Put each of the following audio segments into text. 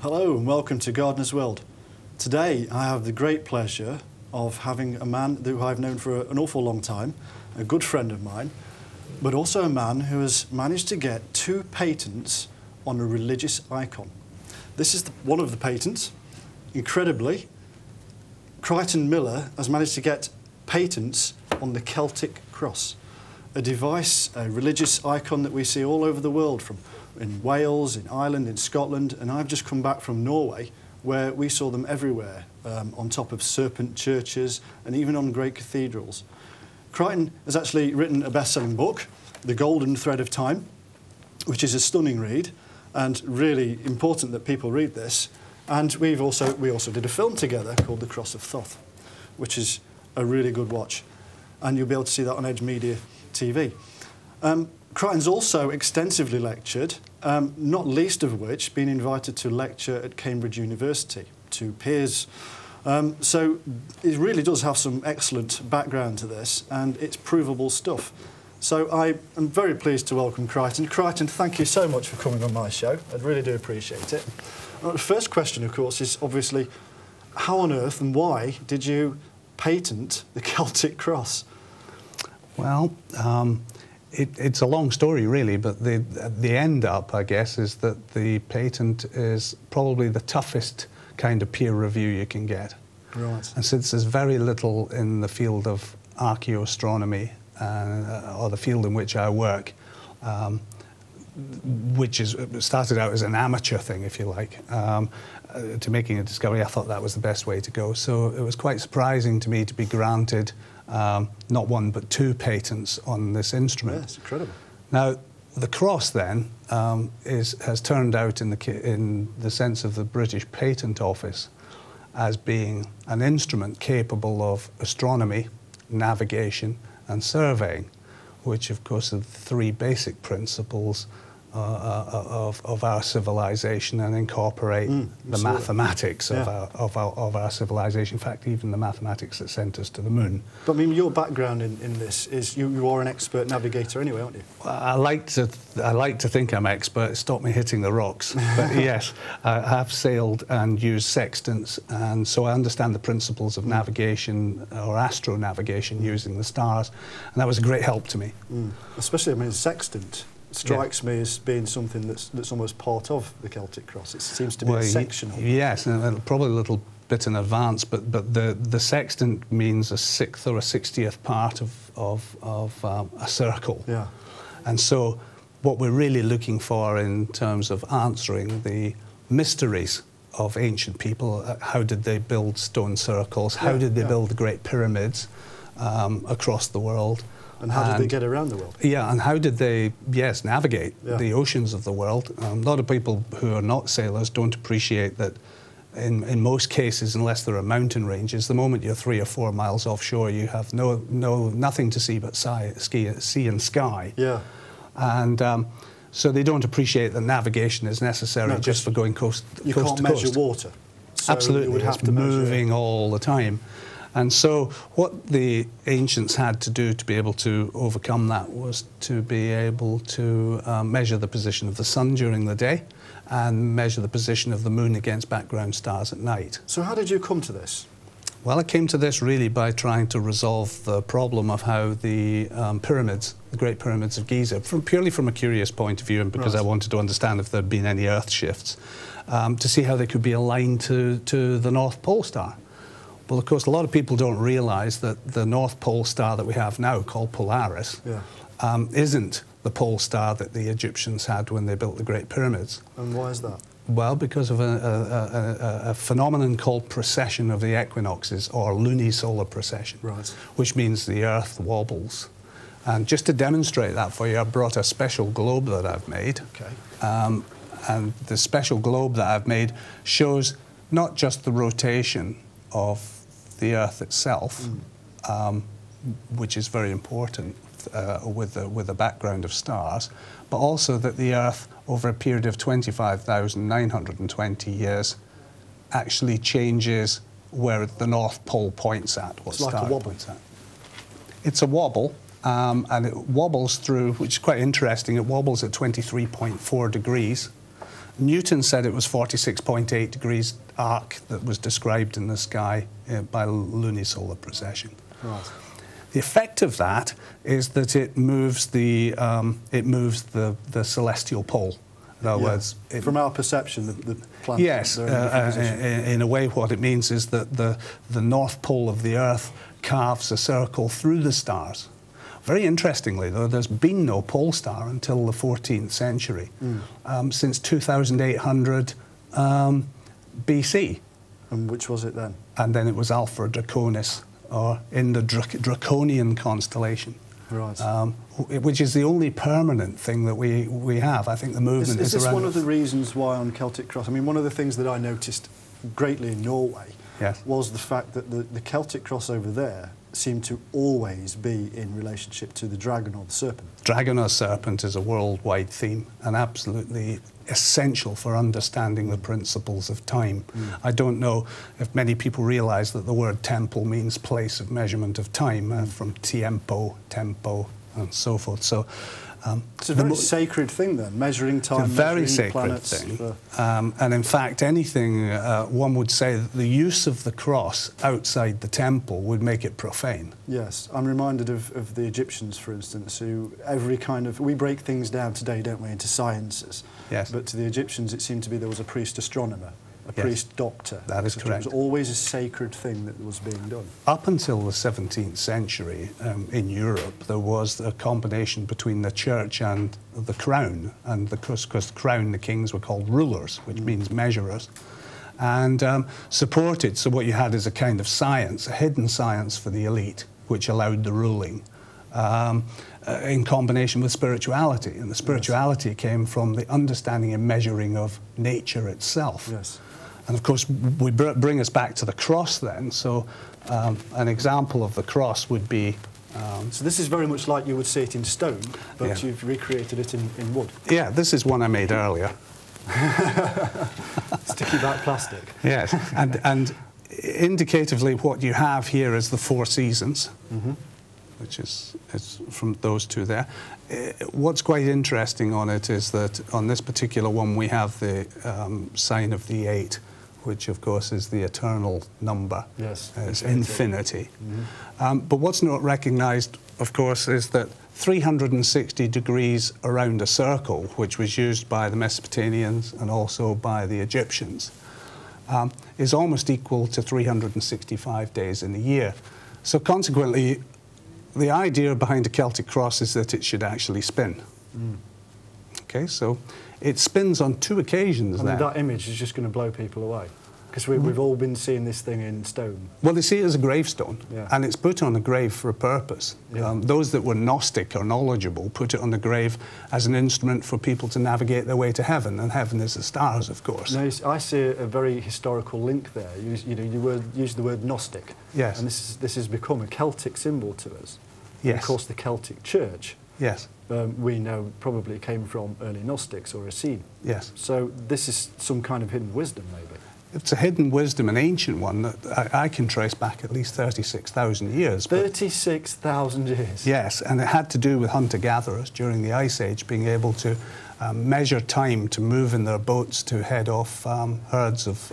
Hello and welcome to Gardener's World. Today I have the great pleasure of having a man who I've known for an awful long time, a good friend of mine, but also a man who has managed to get 2 patents on a religious icon. This is one of the patents. Incredibly, Crichton Miller has managed to get patents on the Celtic cross, a device, a religious icon that we see all over the world, in Wales, in Ireland, in Scotland, and I've just come back from Norway where we saw them everywhere, on top of serpent churches and even on great cathedrals. Crichton has actually written a best-selling book, The Golden Thread of Time, which is a stunning read and really important that people read this. And we also did a film together called The Cross of Thoth, which is a really good watch, and you'll be able to see that on Edge Media TV. Crichton's also extensively lectured, not least of which being invited to lecture at Cambridge University to peers. So it really does have some excellent background to this, and it's provable stuff. So I am very pleased to welcome Crichton. Crichton, thank you so much for coming on my show. I really do appreciate it. The first question, of course, is obviously, how on earth and why did you patent the Celtic cross? Well, it's a long story, really, but the end up, I guess, is that the patent is probably the toughest kind of peer review you can get. Right. And since there's very little in the field of archaeoastronomy, or the field in which I work, which started out as an amateur thing, if you like, to making a discovery, I thought that was the best way to go. So it was quite surprising to me to be granted not 1 but 2 patents on this instrument. Yeah, it's incredible. Now, the cross then has turned out in the sense of the British Patent Office as being an instrument capable of astronomy, navigation and surveying, which of course are the 3 basic principles of our civilization, and incorporate the mathematics of our civilization. In fact, even the mathematics that sent us to the moon. But I mean, your background in this is you are an expert navigator anyway, aren't you? I like to think I'm expert. Stop me hitting the rocks. But yes, I have sailed and used sextants, and so I understand the principles of navigation or astronavigation using the stars, and that was a great help to me. Especially, I mean, sextant strikes me as being something that's almost part of the Celtic cross. It seems to be a sectional. Yes, and probably a little bit in advance, but the sextant means a 6th or a 60th part of a circle. Yeah. And so what we're really looking for in terms of answering the mysteries of ancient people, how did they build stone circles, how did they build the great pyramids across the world, and how did they get around the world? Yeah, and how did they, navigate the oceans of the world? A lot of people who are not sailors don't appreciate that in most cases, unless there are mountain ranges, the moment you're 3 or 4 miles offshore, you have nothing to see but sea and sky. Yeah. And so they don't appreciate that navigation is necessary just for going coast to coast. You can't measure water. So absolutely, you would have it's to moving all the time. And so what the ancients had to do to be able to overcome that was to be able to measure the position of the sun during the day and measure the position of the moon against background stars at night. So how did you come to this? Well, I came to this really by trying to resolve the problem of how the pyramids, the Great Pyramids of Giza, purely from a curious point of view, and because I wanted to understand if there had been any earth shifts, to see how they could be aligned to the North Pole star. Well, of course, a lot of people don't realise that the North Pole star that we have now, called Polaris, isn't the pole star that the Egyptians had when they built the Great Pyramids. And why is that? Well, because of a phenomenon called precession of the equinoxes, or lunisolar precession, which means the Earth wobbles. And just to demonstrate that for you, I've brought a special globe that I've made. Okay. And the special globe that I've made shows not just the rotation of the Earth itself, which is very important with a background of stars, but also that the Earth, over a period of 25,920 years, actually changes where the North Pole points at. It's like a wobble. It's a wobble, and it wobbles through, which is quite interesting, it wobbles at 23.4 degrees. Newton said it was 46.8 degrees arc that was described in the sky by lunisolar precession. Right. The effect of that is that it moves the celestial pole. In other words, from our perception, the planet. Yes, in a way, what it means is that the north pole of the Earth carves a circle through the stars. Very interestingly, though, there's been no pole star until the 14th century, since 2800 BC. And which was it then? And then it was Alpha Draconis, or in the Draconian constellation. Right. Which is the only permanent thing that we have. I think the movement is this around. one of the reasons why on Celtic Cross, I mean, one of the things that I noticed greatly in Norway was the fact that the Celtic Cross over there seemed to always be in relationship to the dragon or the serpent. Dragon or serpent is a worldwide theme and absolutely essential for understanding the principles of time. I don't know if many people realise that the word temple means place of measurement of time, from tiempo, tempo, and so forth. So it's a very sacred thing then, measuring time, it's a very sacred planets thing. And in fact, anything, one would say that the use of the cross outside the temple would make it profane. Yes, I'm reminded of the Egyptians, for instance, who we break things down today, don't we, into sciences. Yes. But to the Egyptians, it seemed to be there was a priest astronomer, a priest doctor. That is correct. It was always a sacred thing that was being done. Up until the 17th century, in Europe, there was a combination between the church and the crown. And because the crown, the kings were called rulers, which means measurers, and supported. So what you had is a kind of science, a hidden science for the elite, which allowed the ruling. In combination with spirituality. And the spirituality came from the understanding and measuring of nature itself. Yes. And of course, we bring us back to the cross then. So an example of the cross would be... so this is very much like you would see it in stone, but you've recreated it in wood. Yeah, this is one I made earlier. Sticky back plastic. Yes, and indicatively what you have here is the four seasons. Which is from those two there. What's quite interesting on it is that on this particular one we have the sign of the 8, which of course is the eternal number. Yes. It's infinity. But what's not recognised, of course, is that 360 degrees around a circle, which was used by the Mesopotamians and also by the Egyptians, is almost equal to 365 days in a year. So consequently, the idea behind a Celtic cross is that it should actually spin. Okay, so it spins on 2 occasions. I mean, that image is just going to blow people away, because we've all been seeing this thing in stone. Well, they see it as a gravestone, and it's put on a grave for a purpose. Those that were Gnostic or knowledgeable put it on the grave as an instrument for people to navigate their way to heaven, and heaven is the stars, of course. Now, I see a very historical link there. You used the word Gnostic, yes, and this has become a Celtic symbol to us. Yes. And of course, the Celtic Church, yes, we know probably came from early Gnostics or Essene. Yes. So this is some kind of hidden wisdom, maybe. It's a hidden wisdom, an ancient one that I can trace back at least 36,000 years. 36,000 years? Yes, and it had to do with hunter-gatherers during the Ice Age being able to measure time to move in their boats to head off herds of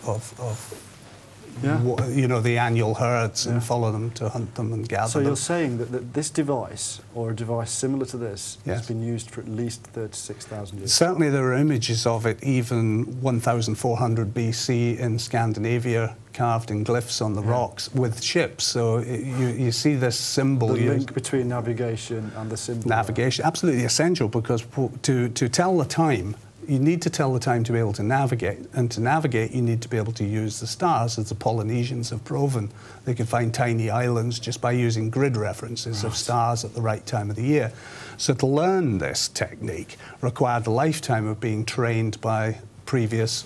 the annual herds and follow them to hunt them and gather them. So you're saying that this device, or a device similar to this, yes, has been used for at least 36,000 years? Certainly there are images of it even 1400 BC in Scandinavia, carved in glyphs on the rocks with ships. So you see this symbol. The link between navigation and the symbol. Navigation, absolutely essential, because to tell the time, you need to tell the time to be able to navigate. And to navigate, you need to be able to use the stars, as the Polynesians have proven. They could find tiny islands just by using grid references of stars at the right time of the year. So to learn this technique required a lifetime of being trained by previous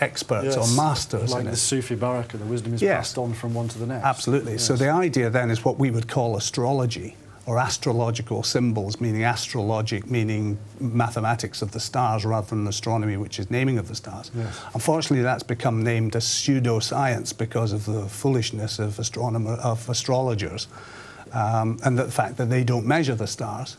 experts or masters. Like the Sufi Baraka, the wisdom is passed on from one to the next. Absolutely. Yes. So the idea then is what we would call astrology, or astrological symbols, meaning astrologic, meaning mathematics of the stars rather than astronomy, which is naming of the stars. Yes. Unfortunately, that's become named as pseudoscience because of the foolishness of astrologers and the fact that they don't measure the stars.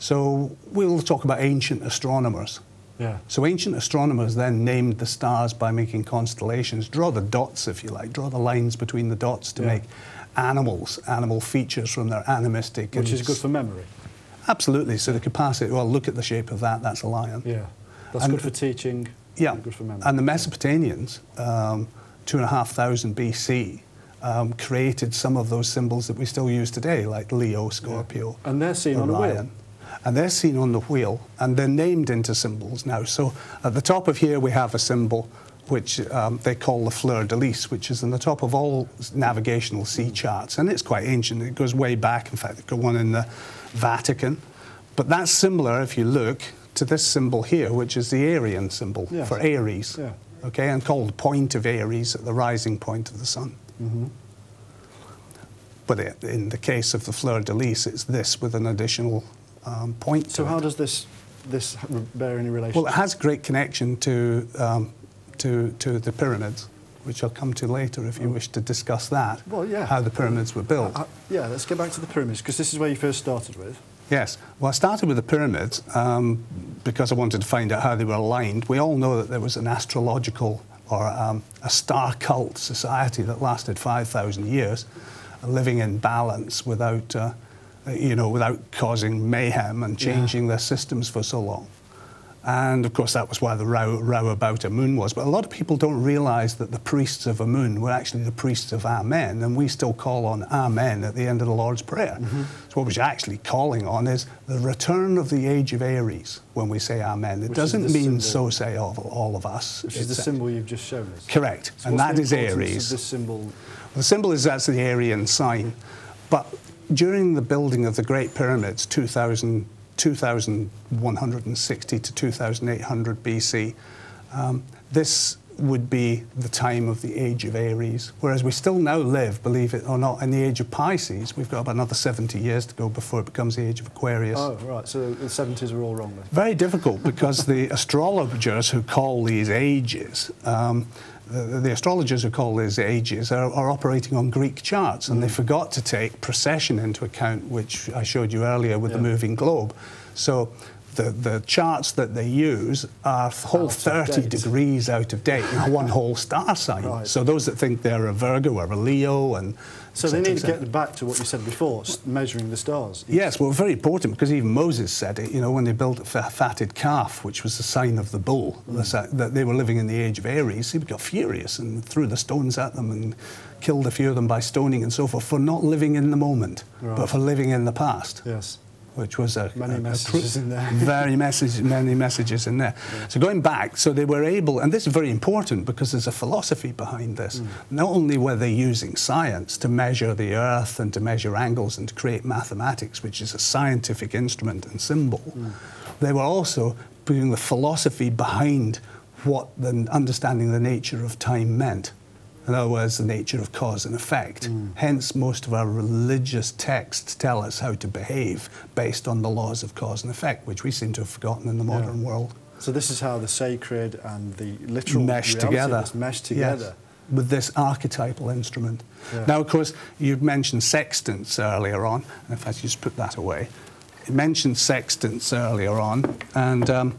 So we'll talk about ancient astronomers. Yeah. So ancient astronomers then named the stars by making constellations, draw the dots, if you like, draw the lines between the dots to make animal features from their animistic. Which is good for memory. Absolutely. So they could pass it, well, look at the shape of that, that's a lion. Yeah. That's good for teaching. Yeah. Good for memory. And the Mesopotamians, 2,500 BC, created some of those symbols that we still use today, like Leo, Scorpio, And they're seen on the wheel. And they're seen on the wheel, and they're named into symbols now. So at the top of here we have a symbol which they call the fleur-de-lis, which is on the top of all navigational sea charts. And it's quite ancient. It goes way back. In fact, they've got one in the Vatican. But that's similar, if you look, to this symbol here, which is the Aryan symbol for Aries, okay, and called point of Aries at the rising point of the sun. But in the case of the fleur-de-lis, it's this with an additional point. So how does this bear any relation? Well, it has great connection to the pyramids, which I'll come to later if you wish to discuss that. Well, yeah. How the pyramids were built. Yeah, let's get back to the pyramids, because this is where you first started with. Yes. Well, I started with the pyramids because I wanted to find out how they were aligned. We all know that there was an astrological or a star cult society that lasted 5,000 years, living in balance without, without causing mayhem and changing their systems for so long. And, of course, that was why the row about Amun was. But a lot of people don't realise that the priests of Amun were actually the priests of Amen, and we still call on Amen at the end of the Lord's Prayer. So what we're actually calling on is the return of the age of Aries when we say Amen. It doesn't mean so say all of us. Which is the symbol you've just shown us. Correct. So and that is Aries. Aries. This symbol? The symbol is that's the Aryan sign. But during the building of the Great Pyramids, 2160 to 2800 BC, this would be the time of the age of Aries, whereas we still now live, believe it or not, in the age of Pisces. We've got about another 70 years to go before it becomes the age of Aquarius. Oh, right, so the 70s were all wrong then. Very difficult, because the astrologers who call these ages, the astrologers who call these ages are operating on Greek charts, and they forgot to take precession into account, which I showed you earlier with the moving globe. So the charts that they use are a whole 30 degrees out of date in one whole star sign. Right. So those that think they're a Virgo or a Leo and... So they need to get back to what you said before, measuring the stars. Yes, well, very important, because even Moses said it, when they built a fatted calf, which was the sign of the bull, that they were living in the age of Aries. He got furious and threw the stones at them and killed a few of them by stoning and so forth, for not living in the moment, but for living in the past. Yes. Which was many messages in there. Many messages in there. Yeah. So going back, so they were able, and this is very important because there's a philosophy behind this. Not only were they using science to measure the Earth and to measure angles and to create mathematics, which is a scientific instrument and symbol, they were also putting the philosophy behind what understanding the nature of time meant. In other words, the nature of cause and effect. Hence, most of our religious texts tell us how to behave based on the laws of cause and effect, which we seem to have forgotten in the modern world. So this is how the sacred and the literal mesh together. Yes, with this archetypal instrument. Yeah. Now, of course, you mentioned sextants earlier on. If I just put that away. You mentioned sextants earlier on, and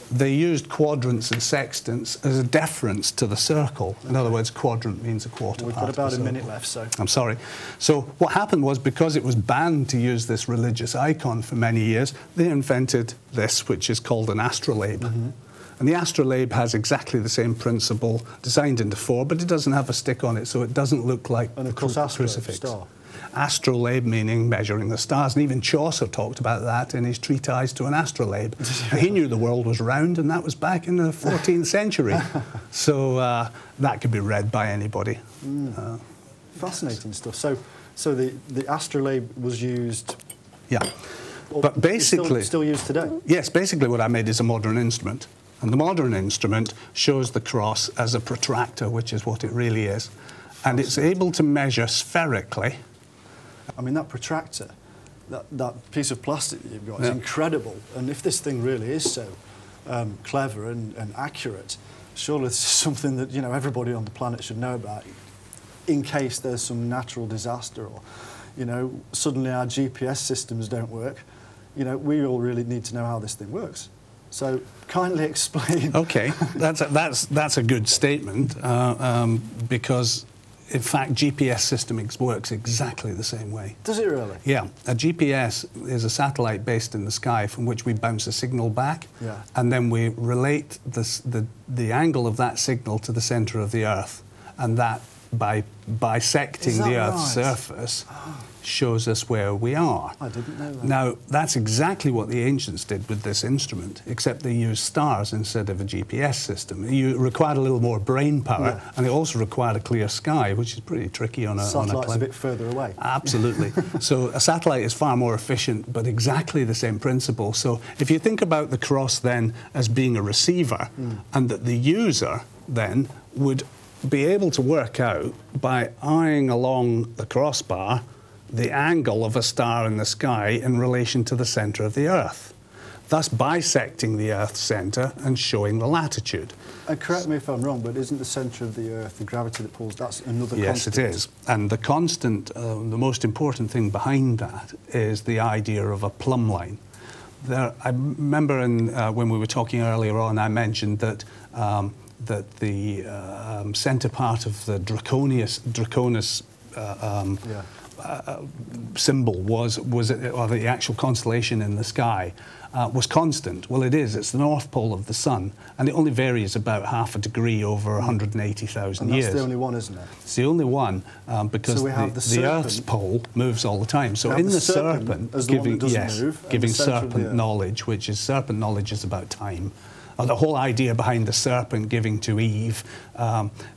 they used quadrants and sextants as a deference to the circle. In other words, quadrant means a quarter part. We've got about a minute left, so... I'm sorry. So what happened was, because it was banned to use this religious icon for many years, they invented this, which is called an astrolabe. And the astrolabe has exactly the same principle, designed into four, but it doesn't have a stick on it, so it doesn't look like a crucifix. Star. Astrolabe meaning measuring the stars, and even Chaucer talked about that in his treatise to an astrolabe. He knew the world was round, and that was back in the 14th century. So that could be read by anybody. Fascinating stuff. So the astrolabe was used... Yeah. But basically... Still used today? Yes, basically what I made is a modern instrument. And the modern instrument shows the cross as a protractor, which is what it really is. And it's able to measure spherically. I mean, that protractor, that piece of plastic that you've got is incredible. And if this thing really is so clever and accurate, surely this is something that, everybody on the planet should know about, in case there's some natural disaster or, suddenly our GPS systems don't work. We all really need to know how this thing works. So kindly explain. Okay, that's a good statement because, in fact, GPS system works exactly the same way. Does it really? Yeah, a GPS is a satellite based in the sky from which we bounce a signal back, Yeah. and then we relate the angle of that signal to the centre of the Earth, and that by bisecting the Earth's right? surface shows us where we are. I didn't know that. Now, that's exactly what the ancients did with this instrument, except they used stars instead of a GPS system. You required a little more brain power, Yeah. and it also required a clear sky, which is pretty tricky on a Satellite's cloud. a bit further away. Absolutely. So a satellite is far more efficient, but exactly the same principle. So if you think about the cross then as being a receiver, and that the user then would be able to work out by eyeing along the crossbar the angle of a star in the sky in relation to the centre of the Earth, thus bisecting the Earth's centre and showing the latitude. And correct me if I'm wrong, but isn't the centre of the Earth, the gravity that pulls, that's another constant? Yes, it is. And the constant, the most important thing behind that is the idea of a plumb line. I remember when we were talking earlier on, I mentioned that the centre part of the draconis symbol or the actual constellation in the sky was constant. Well, it is. It's the North Pole of the Sun, and it only varies about half a degree over 180,000 years. And that's the only one, isn't it? It's the only one because the Earth's pole moves all the time. So in the serpent, giving serpent knowledge, which is serpent knowledge is about time. The whole idea behind the serpent giving to Eve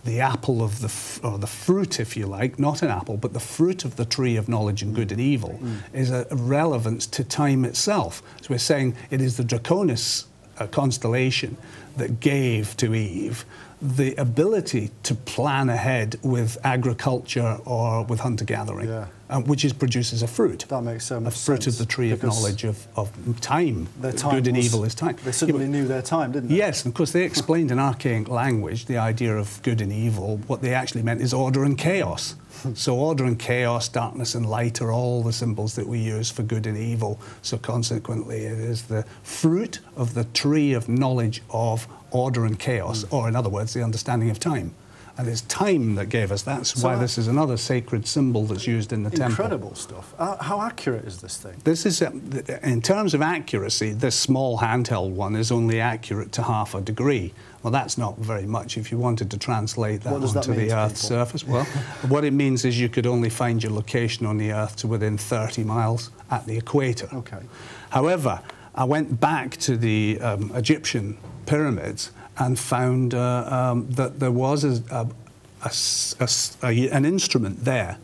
the apple of the fruit, if you like, not an apple, but the fruit of the tree of knowledge and good and evil, is a relevance to time itself. So we're saying it is the Draconis constellation that gave to Eve the ability to plan ahead with agriculture or with hunter-gathering, which produces a fruit. That makes so much sense. A fruit of the tree of knowledge of time. Good and evil is time. They suddenly knew their time, didn't they? Yes, and of course they explained in archaic language the idea of good and evil. What they actually meant is order and chaos. So order and chaos, darkness and light are all the symbols that we use for good and evil. So consequently it is the fruit of the tree of knowledge of order and chaos, or in other words, the understanding of time. And it's time that gave us. That's why this is another sacred symbol that's used in the temple. Incredible stuff. How accurate is this thing? This is, in terms of accuracy, this small handheld one is only accurate to half a degree. Well, that's not very much if you wanted to translate that onto the Earth's surface. Well, what it means is you could only find your location on the Earth to within 30 miles at the equator. Okay. However, I went back to the Egyptian pyramids and found that there was an instrument there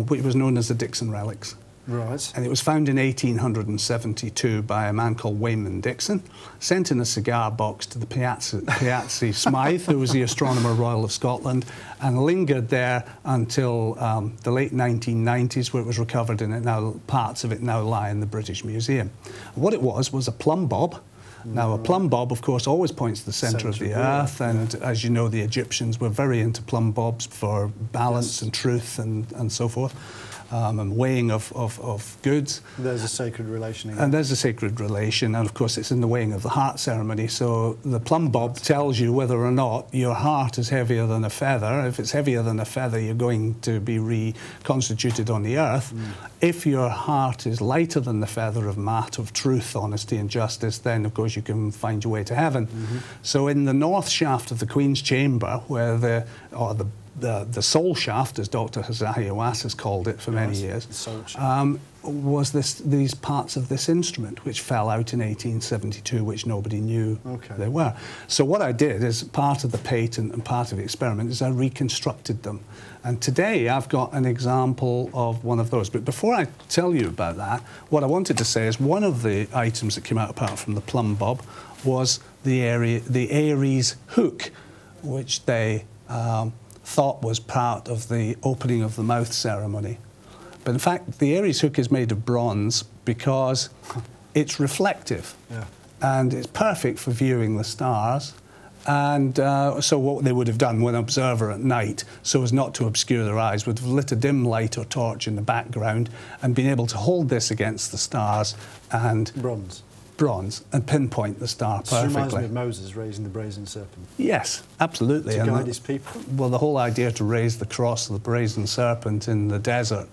which was known as the Dixon relics. Right. And it was found in 1872 by a man called Wayman Dixon, sent in a cigar box to the Piazzi Smythe, who was the Astronomer Royal of Scotland, and lingered there until the late 1990s, where it was recovered, and parts of it now lie in the British Museum. What it was a plumb bob. Now, a plumb bob, of course, always points to the centre of the Earth, and as you know, the Egyptians were very into plumb bobs for balance and truth and so forth. And weighing of goods. There's a sacred relation again. And there's a sacred relation, and of course it's in the weighing of the heart ceremony. So the plumb bob tells you whether or not your heart is heavier than a feather. If it's heavier than a feather, you're going to be reconstituted on the earth. If your heart is lighter than the feather of mat, of truth, honesty and justice, then of course you can find your way to heaven. So in the north shaft of the Queen's Chamber, where the soul shaft, as Dr. Hazahi has called it for many years, was these parts of this instrument, which fell out in 1872, which nobody knew they were. So what I did, as part of the patent and part of the experiment, is I reconstructed them. And today I've got an example of one of those. But before I tell you about that, what I wanted to say is one of the items that came out apart from the plumb bob was the Aries hook, which they thought was part of the opening of the mouth ceremony. But in fact, the Aries hook is made of bronze because it's reflective. And it's perfect for viewing the stars. And so what they would have done, when an observer at night, so as not to obscure their eyes, would have lit a dim light or torch in the background and been able to hold this against the stars and... Bronze. bronze, and pinpoint the star perfectly. This reminds me of Moses raising the brazen serpent. Yes, absolutely. To guide his people. Well, the whole idea to raise the cross of the brazen serpent in the desert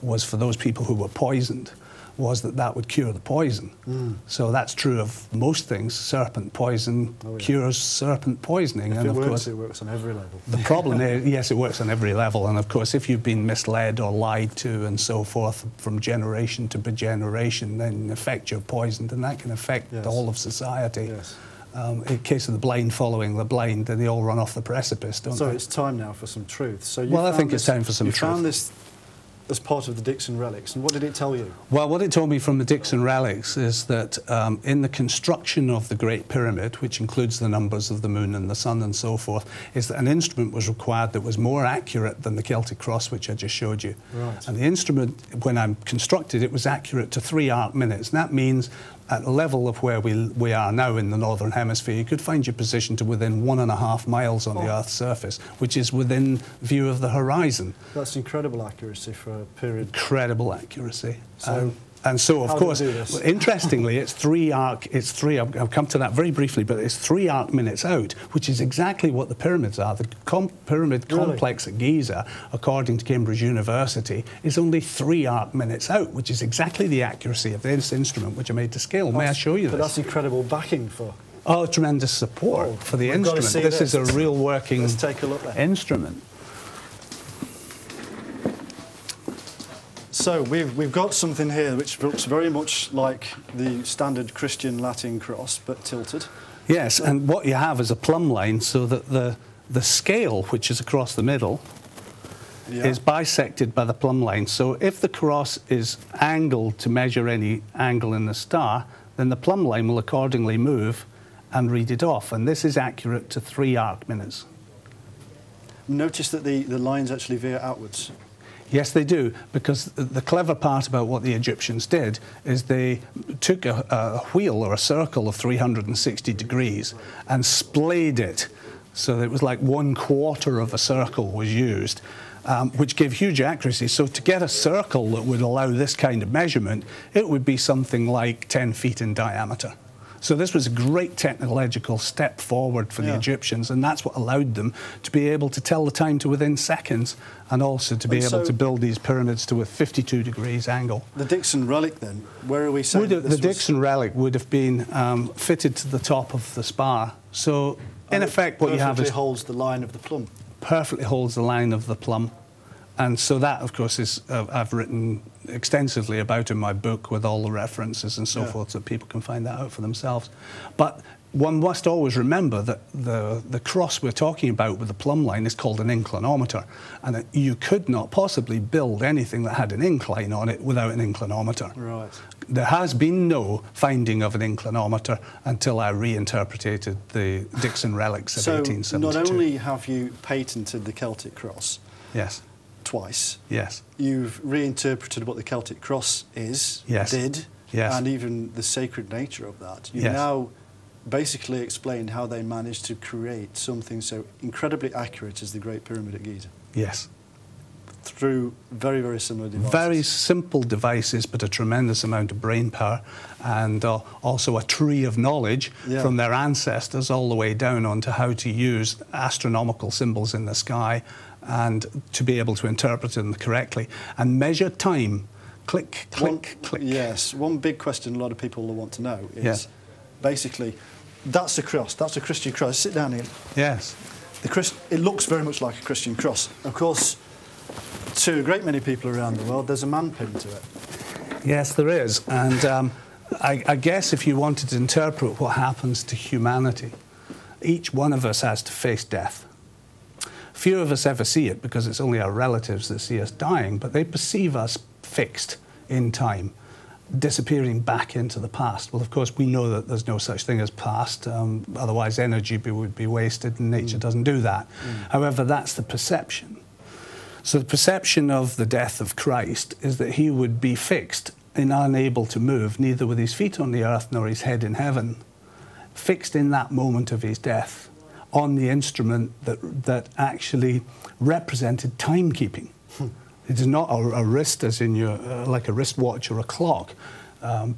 was for those people who were poisoned, was that would cure the poison. So that's true of most things. Serpent poison cures serpent poisoning. If and it of works, course, it works on every level. the problem is, yes, it works on every level. And of course, if you've been misled or lied to and so forth from generation to generation, then in effect you're poisoned, and that can affect the whole of society. Yes. In case of the blind following the blind, then they all run off the precipice, don't they? So it's time now for some truth. So Well, I think it's time for some you truth. found this as part of the Dixon relics, and what did it tell you? Well, what it told me from the Dixon relics is that in the construction of the Great Pyramid, which includes the numbers of the moon and the sun and so forth, is that an instrument was required that was more accurate than the Celtic cross, which I just showed you. Right. And the instrument, when I constructed it, was accurate to 3 arc minutes. And that means at the level of where we are now in the Northern Hemisphere, you could find your position to within 1.5 miles on the Earth's surface, which is within view of the horizon. That's incredible accuracy for a period. Incredible accuracy. So and so, of how course, do they do this? interestingly, it's 3 arc. I'll come to that very briefly, but it's 3 arc minutes out, which is exactly what the pyramids are. The pyramid complex at Giza, according to Cambridge University, is only 3 arc minutes out, which is exactly the accuracy of this instrument, which I made to scale. May I show you But this? that's incredible backing for. Oh, tremendous support for the we've got to instrument. see This is a real working Let's take a look there. instrument. So we've got something here which looks very much like the standard Christian Latin cross, but tilted. Yes, and what you have is a plumb line, so that the scale, which is across the middle, is bisected by the plumb line. So if the cross is angled to measure any angle in the star, then the plumb line will accordingly move and read it off. And this is accurate to 3 arc minutes. Notice that the lines actually veer outwards. Yes, they do, because the clever part about what the Egyptians did is they took a wheel or a circle of 360 degrees and splayed it. So that it was like 1/4 of a circle was used, which gave huge accuracy. So to get a circle that would allow this kind of measurement, it would be something like 10 feet in diameter. So this was a great technological step forward for the Egyptians, and that's what allowed them to be able to tell the time to within seconds, and also to be able to build these pyramids to a 52 degrees angle. The Dixon relic then, where are we saying The Dixon relic would have been fitted to the top of the spar. So in effect what you have is... holds the line of the plumb. Perfectly holds the line of the plumb. And so that, of course, is I've written extensively about in my book with all the references and so forth, so people can find that out for themselves. But one must always remember that the cross we're talking about with the plumb line is called an inclinometer, and you could not possibly build anything that had an incline on it without an inclinometer. Right. There has been no finding of an inclinometer until I reinterpreted the Dixon relics of 1872. So not only have you patented the Celtic cross, yes, twice. Yes. You've reinterpreted what the Celtic cross is, did, and even the sacred nature of that. You've now basically explained how they managed to create something so incredibly accurate as the Great Pyramid at Giza. Yes. Through very, very similar devices. Very simple devices, but a tremendous amount of brain power, and also a tree of knowledge from their ancestors all the way down onto how to use astronomical symbols in the sky and to be able to interpret them correctly and measure time. Click, click, click. Yes. One big question a lot of people will want to know is basically, that's a cross, that's a Christian cross. Sit down here. Yes. It looks very much like a Christian cross. Of course, to a great many people around the world, there's a man pinned to it. Yes, there is. And I guess if you wanted to interpret what happens to humanity, each one of us has to face death. Few of us ever see it because it's only our relatives that see us dying, but they perceive us fixed in time, disappearing back into the past. Well, of course, we know that there's no such thing as past, otherwise energy would be wasted, and nature doesn't do that. However, that's the perception. So the perception of the death of Christ is that he would be fixed and unable to move, neither with his feet on the earth nor his head in heaven, fixed in that moment of his death on the instrument that actually represented timekeeping. It is not a wrist, as in your like a wristwatch or a clock.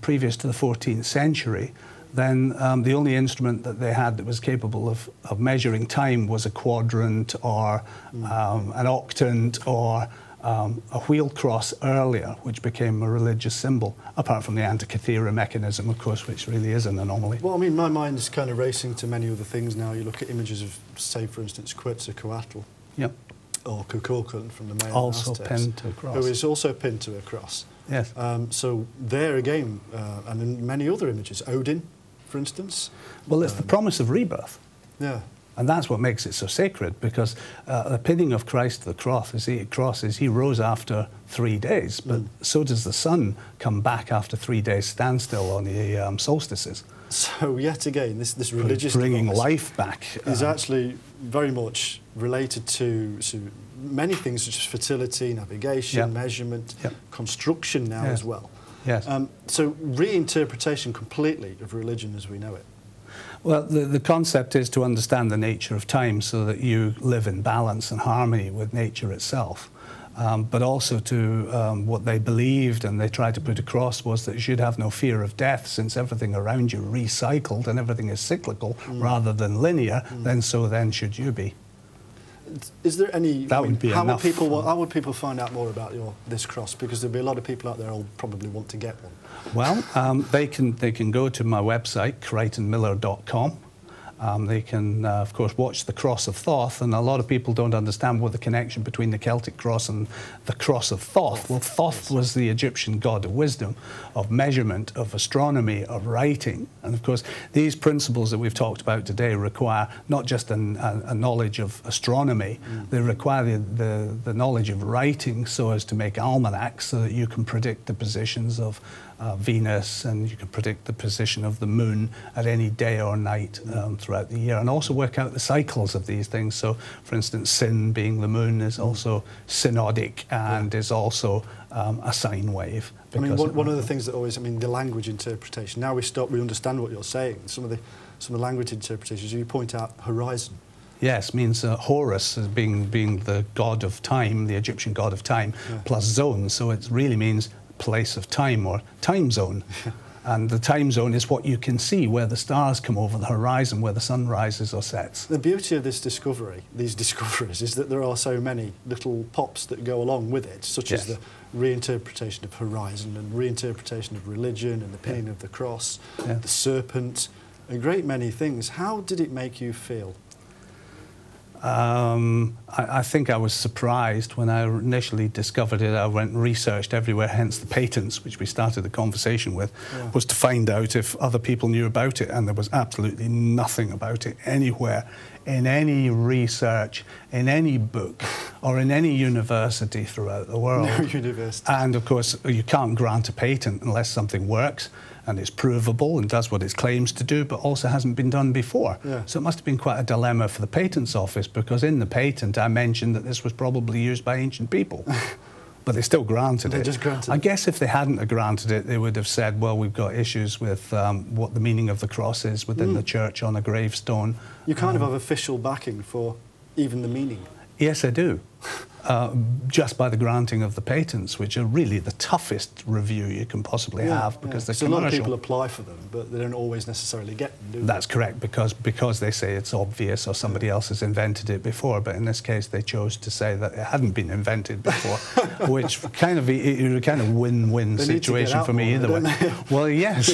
previous to the 14th century, then the only instrument that they had that was capable of measuring time was a quadrant or an octant or a wheel cross earlier, which became a religious symbol, apart from the Antikythera mechanism, of course, which really is an anomaly. Well, I mean, my mind is kind of racing to many other things now. You look at images of, say, for instance, Quetzalcoatl. Yep. Or Kukulkan from the Mayan also Aztecs, pinned to a cross. who is also pinned to a cross. Yes. So there again, and in many other images, Odin, for instance. Well, it's the promise of rebirth. Yeah. And that's what makes it so sacred, because the pinning of Christ to the cross is he rose after 3 days, but so does the sun come back after 3 days standstill on the solstices. So yet again, this religious bringing device life back is actually very much related to many things such as fertility, navigation, measurement, construction now as well. Yes. So reinterpretation completely of religion as we know it. Well, the concept is to understand the nature of time so that you live in balance and harmony with nature itself. But also to what they believed and they tried to put across was that you should have no fear of death, since everything around you recycled and everything is cyclical rather than linear, then should you be. Is there any... That would be enough. How would people find out more about this cross? Because there'll be a lot of people out there who'll probably want to get one. Well, they can go to my website, crichtonmiller.com. They can, of course, watch the Cross of Thoth, and a lot of people don't understand what the connection between the Celtic cross and the Cross of Thoth. Well, Thoth was the Egyptian god of wisdom, of measurement, of astronomy, of writing. And, of course, these principles that we've talked about today require not just a knowledge of astronomy, they require the knowledge of writing so as to make almanacs so that you can predict the positions of Venus, and you can predict the position of the moon at any day or night throughout the year, and also work out the cycles of these things. So, for instance, Sin, being the moon, is also synodic and is also a sine wave. I mean, one of the things that always, the language interpretation. Now we understand what you're saying. Some of the language interpretations, you point out horizon. Yes, means Horus as being the god of time, the Egyptian god of time, plus zone. So it really means place of time or time zone. And the time zone is what you can see, where the stars come over the horizon, where the sun rises or sets. The beauty of these discoveries, is that there are so many little pops that go along with it, such as the reinterpretation of horizon and reinterpretation of religion and the pinning of the cross, the serpent, a great many things. How did it make you feel? I think I was surprised when I initially discovered it. I went and researched everywhere, hence the patents, which we started the conversation with, was to find out if other people knew about it, and there was absolutely nothing about it anywhere, in any research, in any book, or in any university throughout the world. No university. And of course, you can't grant a patent unless something works and it's provable and does what it claims to do, but also hasn't been done before. So it must have been quite a dilemma for the Patents Office, because in the patent I mentioned that this was probably used by ancient people. But they still granted it. Just granted I guess if they hadn't granted it, they would have said, well, we've got issues with what the meaning of the cross is within the church on a gravestone. You kind of have official backing for even the meaning. Yes, I do. Just by the granting of the patents, which are really the toughest review you can possibly have, because they're commercial. A lot of people apply for them, but they don't always necessarily get them, do they? That's correct, because they say it's obvious or somebody else has invented it before. But in this case, they chose to say that it hadn't been invented before, which kind of win-win situation for me either way. Well, yes.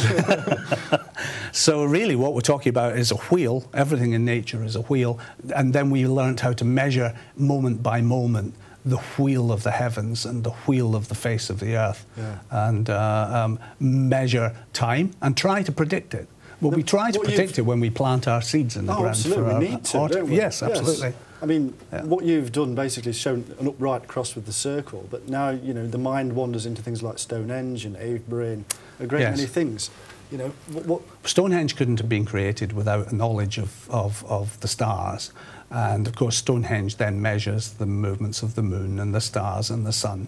So really what we're talking about is a wheel. Everything in nature is a wheel. And then we learned how to measure moment by moment the wheel of the heavens and the wheel of the face of the earth, and measure time and try to predict it. Well, we try to predict it when we plant our seeds in the ground. Absolutely, we need to, don't we? Yes, absolutely. Yes. I mean, what you've done basically is shown an upright cross with the circle, but now, the mind wanders into things like Stonehenge and Avebury and a great many things. Stonehenge couldn't have been created without a knowledge of the stars. And of course, Stonehenge then measures the movements of the moon and the stars and the sun.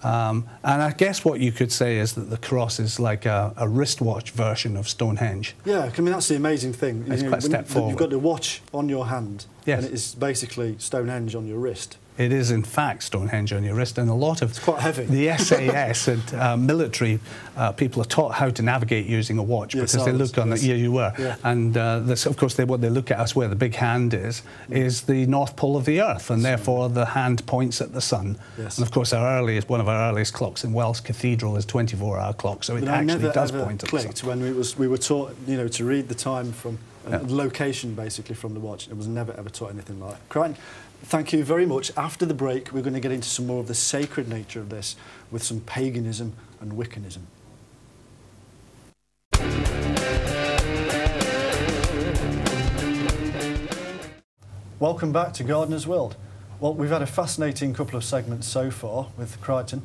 And I guess what you could say is that the cross is like a wristwatch version of Stonehenge. Yeah, that's the amazing thing. It's quite a step forward. You've got the watch on your hand, and it is basically Stonehenge on your wrist. it is in fact Stonehenge on your wrist, and a lot of it's quite heavy. The SAS and military people are taught how to navigate using a watch, because they look on it. Yeah, you were. Yeah. And this, of course, what they look at us where the big hand is the North Pole of the Earth, and therefore the hand points at the sun. Yes. And of course, one of our earliest clocks in Wells Cathedral is 24-hour clock, so it actually does point at the sun. When we were taught, you know, to read the time from the location basically from the watch. It was never ever taught anything like that. Crichton, thank you very much. After the break, we're going to get into some more of the sacred nature of this with some paganism and Wiccanism. Welcome back to Gardener's World. Well, we've had a fascinating couple of segments so far with Crichton,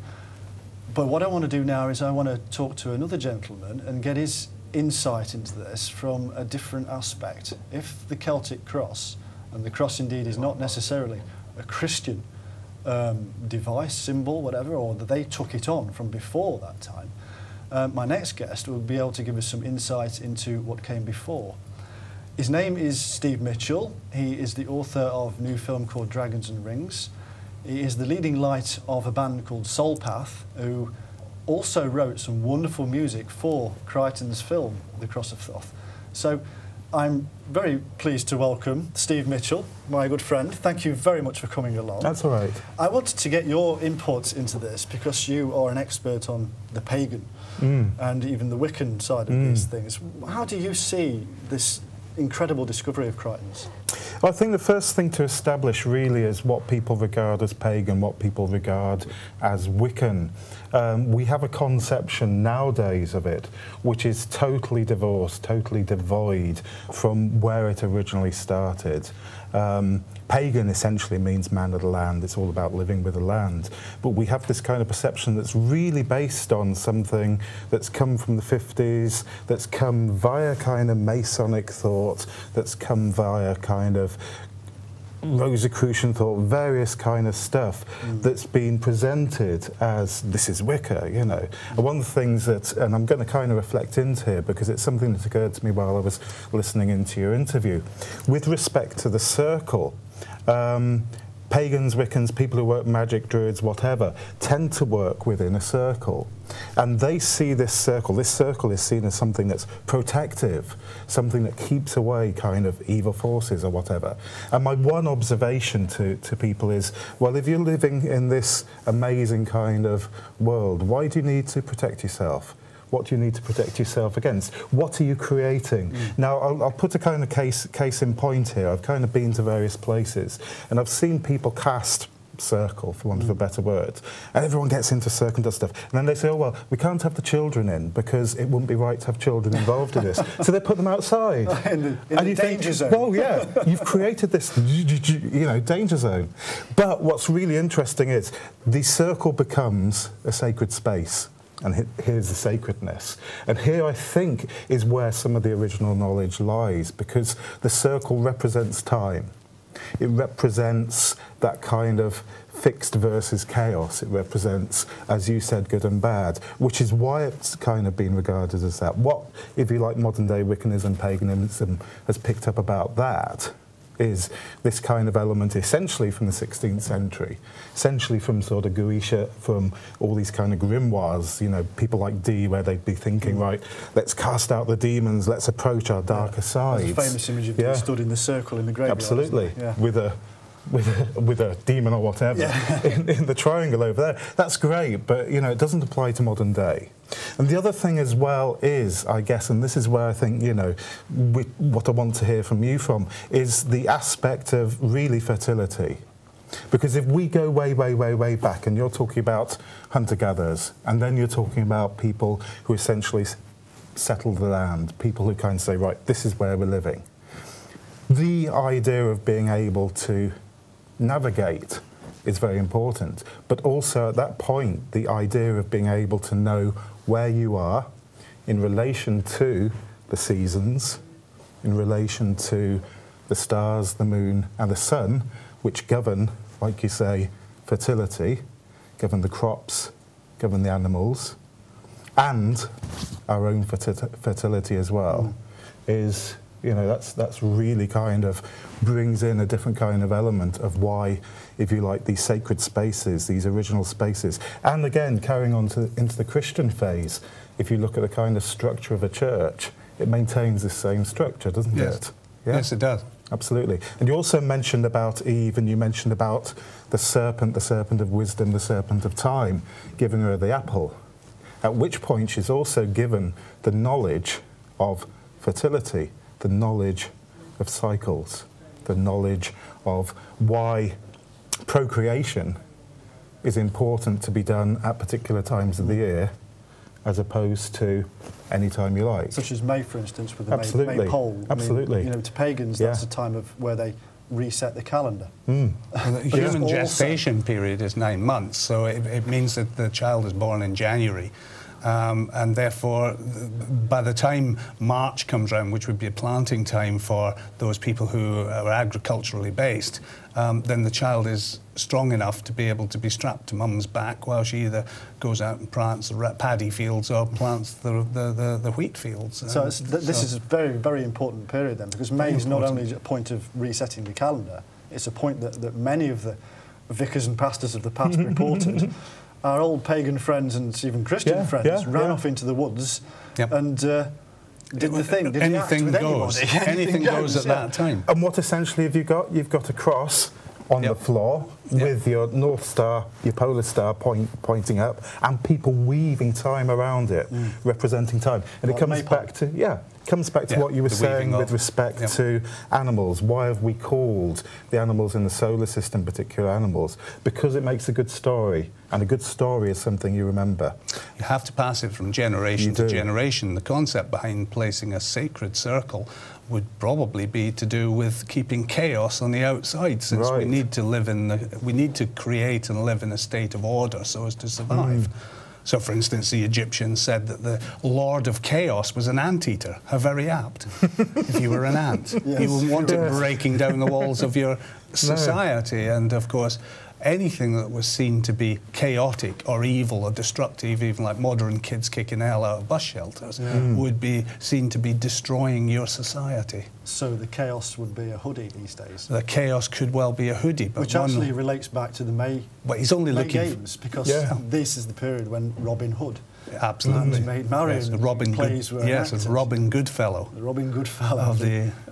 but what I want to do now is I want to talk to another gentleman and get his insight into this from a different aspect. If the Celtic cross, and the cross indeed is not necessarily a Christian device, symbol, whatever, or that they took it on from before that time, my next guest will be able to give us some insight into what came before. His name is Steve Mitchell. He is the author of a new film called Dragons and Rings. He is the leading light of a band called Soul Path, who also wrote some wonderful music for Crichton's film, The Cross of Thoth. So I'm very pleased to welcome Steve Mitchell, my good friend. Thank you very much for coming along. That's all right. I wanted to get your input into this because you are an expert on the pagan and even the Wiccan side of these things. How do you see this incredible discovery of Crichton's? Well, I think the first thing to establish really is what people regard as pagan, what people regard as Wiccan. We have a conception nowadays of it which is totally divorced, totally devoid from where it originally started. Pagan essentially means man of the land. It's all about living with the land. But we have this kind of perception that's really based on something that's come from the 50s, that's come via kind of Masonic thought, that's come via kind of Rosicrucian thought, various kind of stuff that's been presented as this is Wicca, you know. And one of the things that, and I'm going to kind of reflect into here because it's something that occurred to me while I was listening into your interview. With respect to the circle, pagans, Wiccans, people who work magic, druids, whatever, tend to work within a circle. And they see this circle is seen as something that's protective, something that keeps away kind of evil forces or whatever. And my one observation to people is, well, if you're living in this amazing kind of world, why do you need to protect yourself? What do you need to protect yourself against? What are you creating? Now, I'll put a kind of case in point here. I've kind of been to various places, and I've seen people cast circle, for want of a better word, and everyone gets into circle and does stuff. And then they say, oh, well, we can't have the children in because it wouldn't be right to have children involved in this. So they put them outside. in the danger zone. Well, yeah, you've created this, you know, danger zone. But what's really interesting is the circle becomes a sacred space. And here's the sacredness. And here, I think, is where some of the original knowledge lies, because the circle represents time. It represents that kind of fixed versus chaos. It represents, as you said, good and bad, which is why it's kind of been regarded as that. What, if you like, modern-day Wiccanism, paganism has picked up about that is this kind of element essentially from the 16th century, essentially from sort of Goetia, from all these kind of grimoires, you know, people like Dee, where they'd be thinking, right, let's cast out the demons, let's approach our darker sides. There's a famous image of them stood in the circle in the graveyard. Absolutely, with a demon or whatever in the triangle over there. That's great, but, you know, it doesn't apply to modern day. And the other thing as well is, I guess, and this is where I think, you know, what I want to hear from you from, is the aspect of really fertility. Because if we go way, way, way, way back, and you're talking about hunter-gatherers, and then you're talking about people who essentially settled the land, people who kind of say, right, this is where we're living. The idea of being able to navigate is very important, but also at that point, the idea of being able to know where you are in relation to the seasons, in relation to the stars, the moon, and the sun, which govern, like you say, fertility, govern the crops, govern the animals, and our own fertility as well, is You know, that's really kind of brings in a different kind of element of why, if you like, these sacred spaces, these original spaces. And again, carrying on into the Christian phase, if you look at the kind of structure of a church, it maintains the same structure, doesn't it? Yeah? Yes, it does. Absolutely. And you also mentioned about Eve, and you mentioned about the serpent of wisdom, the serpent of time, giving her the apple, at which point she's also given the knowledge of fertility, the knowledge of cycles, the knowledge of why procreation is important to be done at particular times of the year, as opposed to any time you like. Such as May, for instance, with the Absolutely. Maypole. Absolutely. I mean, you know, to pagans, that's a time of where they reset the calendar. Well, the human gestation period is 9 months, so it means that the child is born in January. And therefore, by the time March comes around, which would be a planting time for those people who are agriculturally based, then the child is strong enough to be able to be strapped to mum's back while she either goes out and plants the paddy fields or plants the wheat fields. So this is a very, very important period then, because May is not only a point of resetting the calendar, it's a point that many of the vicars and pastors of the past reported. Our old pagan friends and even Christian friends ran off into the woods and did the thing. Did anything goes. Anything goes at that time. And what essentially have you got? You've got a cross on the floor with your North Star, your Polar Star pointing up, and people weaving time around it, representing time. And Like it comes Maypole. back to, comes back to what you were saying with respect to animals. Why have we called the animals in the solar system particular animals? Because it makes a good story, and a good story is something you remember. You have to pass it from generation to generation. The concept behind placing a sacred circle would probably be to do with keeping chaos on the outside, since we need to live we need to create and live in a state of order so as to survive. So, for instance, the Egyptians said that the Lord of Chaos was an anteater. How very apt. If you were an ant, you wouldn't want it breaking down the walls of your society. And, of course, anything that was seen to be chaotic or evil or destructive, even like modern kids kicking the hell out of bus shelters, would be seen to be destroying your society. So the chaos would be a hoodie these days? The chaos could well be a hoodie. But which actually relates back to the May, he's only May looking Games, because this is the period when Robin Hood absolutely made Marion Robin plays were enacted. Robin Goodfellow. The Robin Goodfellow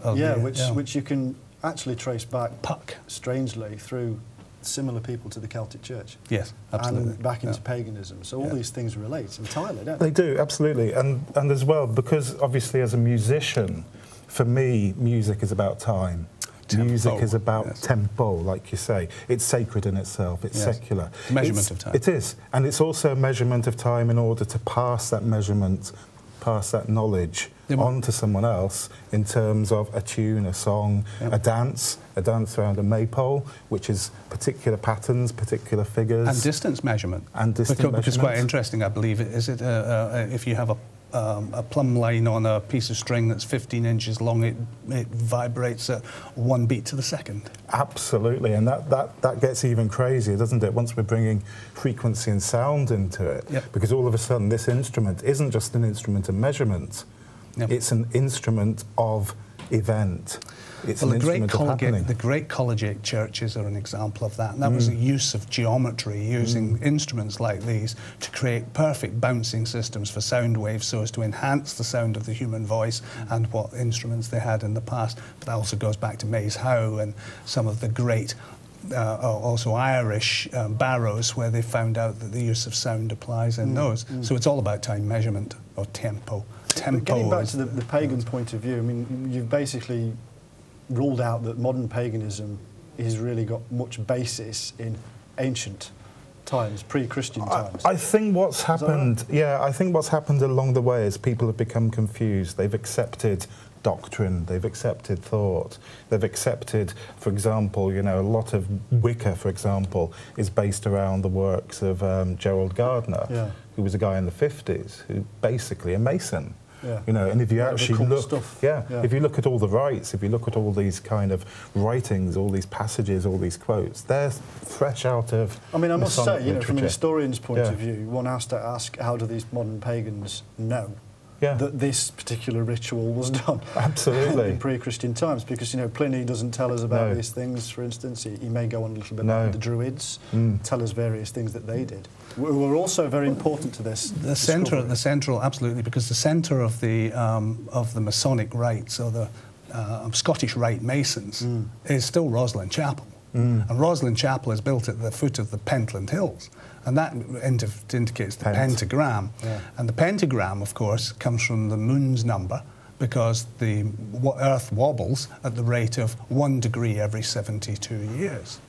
of which you can actually trace back Puck, strangely, through similar people to the Celtic Church. Yes, absolutely. And back into paganism. So all these things relate entirely, don't they? They do, absolutely. And as well, because obviously as a musician, for me, music is about time. Tempo. Music is about tempo, like you say. It's sacred in itself. It's secular. Measurement of time. It is. And it's also a measurement of time in order to pass that measurement, pass that knowledge on to someone else in terms of a tune, a song, a dance around a maypole, which is particular patterns, particular figures. And distance measurement. And distance measurement. Which is quite interesting, I believe. Is it if you have a plumb line on a piece of string that's 15 inches long, it vibrates at 1 beat to the second. Absolutely, and that gets even crazier, doesn't it, once we're bringing frequency and sound into it. Because all of a sudden this instrument isn't just an instrument of measurement, it's an instrument of event. It's an instrument of happening. The great collegiate churches are an example of that. And that was the use of geometry, using instruments like these to create perfect bouncing systems for sound waves so as to enhance the sound of the human voice and what instruments they had in the past. But that also goes back to Maze Howe and some of the great also Irish barrows, where they found out that the use of sound applies in those. So it's all about time measurement, or tempo. But getting back to the pagan point of view, I mean, you've basically ruled out that modern paganism has really got much basis in ancient times, pre-Christian times. I think what's happened, I think what's happened along the way is people have become confused. They've accepted doctrine, they've accepted thought, they've accepted, for example, you know, a lot of Wicca, for example, is based around the works of Gerald Gardner, who was a guy in the 50s, who basically a Mason. You know, and if you actually look, if you look at all the rites, if you look at all these kind of writings, all these passages, all these quotes, they're fresh out of. I mean, I must say, you know, from an literature. historian's point of view, one has to ask, how do these modern pagans know that this particular ritual was done. Absolutely. In pre-Christian times, because, you know, Pliny doesn't tell us about these things, for instance. He may go on a little bit about the Druids, tell us various things that they did. Were also very important to this. The central, absolutely, because the centre of the Masonic rites, or the Scottish Rite Masons, is still Rosslyn Chapel. And Rosslyn Chapel is built at the foot of the Pentland Hills, and that indicates the pentagram. And the pentagram, of course, comes from the moon's number, because the Earth wobbles at the rate of 1 degree every 72 years.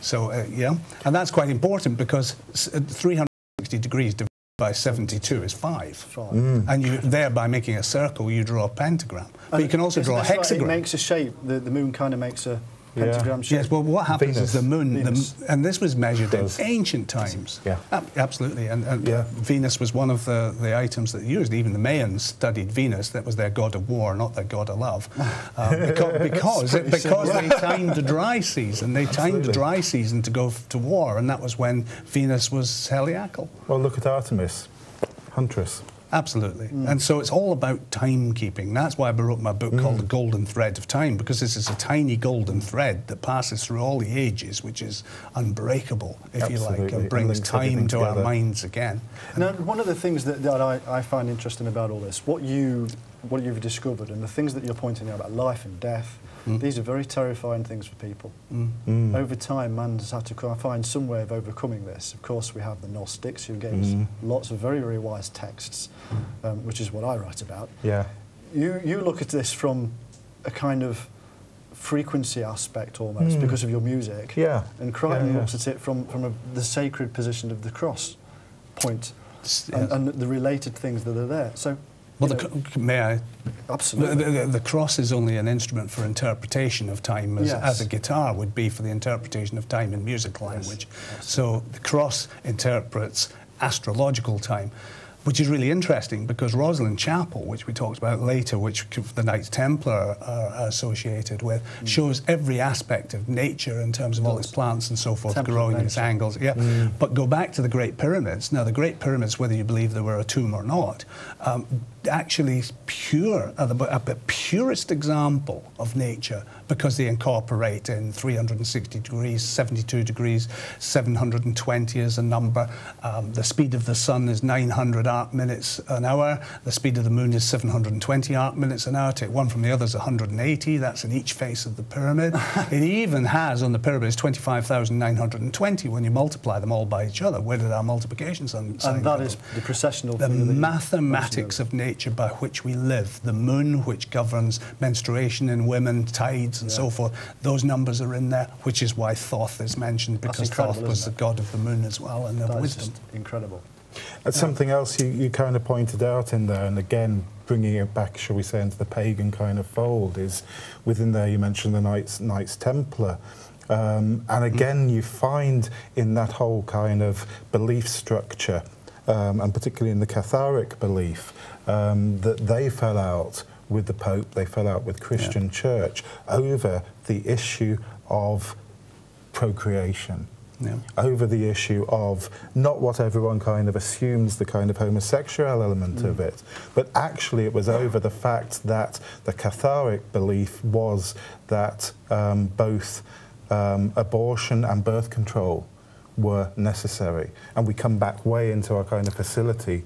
So, and that's quite important, because 360 degrees divided by 72 is 5. And you, thereby making a circle, you draw a pentagram. But you can also draw a hexagram. It makes a shape. The moon kind of makes a pentagram shape. Yes, well, what happens is the moon, and this was measured in ancient times. Absolutely, and Venus was one of the items that they used. Even the Mayans studied Venus. That was their god of war, not their god of love, because they timed the dry season. They timed the dry season to go to war, and that was when Venus was heliacal. Well, look at Artemis, huntress. Absolutely. And so it's all about timekeeping. That's why I wrote my book called The Golden Thread of Time, because this is a tiny golden thread that passes through all the ages, which is unbreakable, if you like, and brings time to our minds again. Now, one of the things that I find interesting about all this, what you've discovered, and the things that you're pointing out about life and death, these are very terrifying things for people. Over time, man has had to find some way of overcoming this. Of course, we have the Gnostics, who gave us lots of very, very wise texts, which is what I write about. You look at this from a kind of frequency aspect almost, because of your music. And Crichton looks at it from the sacred position of the cross point, and the related things that are there. So, well, may I? Absolutely. The cross is only an instrument for interpretation of time, as a guitar would be for the interpretation of time in music language. So the cross interprets astrological time, which is really interesting, because Rosslyn Chapel, which we talked about later, which the Knights Templar are associated with, shows every aspect of nature in terms of all its plants and so forth, growing in its angles. But go back to the Great Pyramids. Now, the Great Pyramids, whether you believe they were a tomb or not, actually the purest example of nature, because they incorporate in 360 degrees, 72 degrees, 720 is a number. The speed of the sun is 900 arc minutes an hour. The speed of the moon is 720 arc minutes an hour. Take one from the other is 180. That's in each face of the pyramid. It even has on the pyramids 25,920 when you multiply them all by each other. Where did our multiplication sign come? And that is the processional the mathematics of nature by which we live. The moon, which governs menstruation in women, tides and so forth. Those numbers are in there, which is why Thoth is mentioned, because Thoth was the god of the moon as well, and of wisdom. Just incredible. That's something else you kind of pointed out in there, and again, bringing it back, shall we say, into the pagan kind of fold, is within there you mentioned the Knights Templar. And again, you find in that whole kind of belief structure, and particularly in the Catholic belief, that they fell out with the Pope, they fell out with Christian Church over the issue of procreation. Over the issue of not what everyone kind of assumes, the kind of homosexual element of it, but actually it was over the fact that the Catholic belief was that both abortion and birth control were necessary, and we come back way into our kind of fertility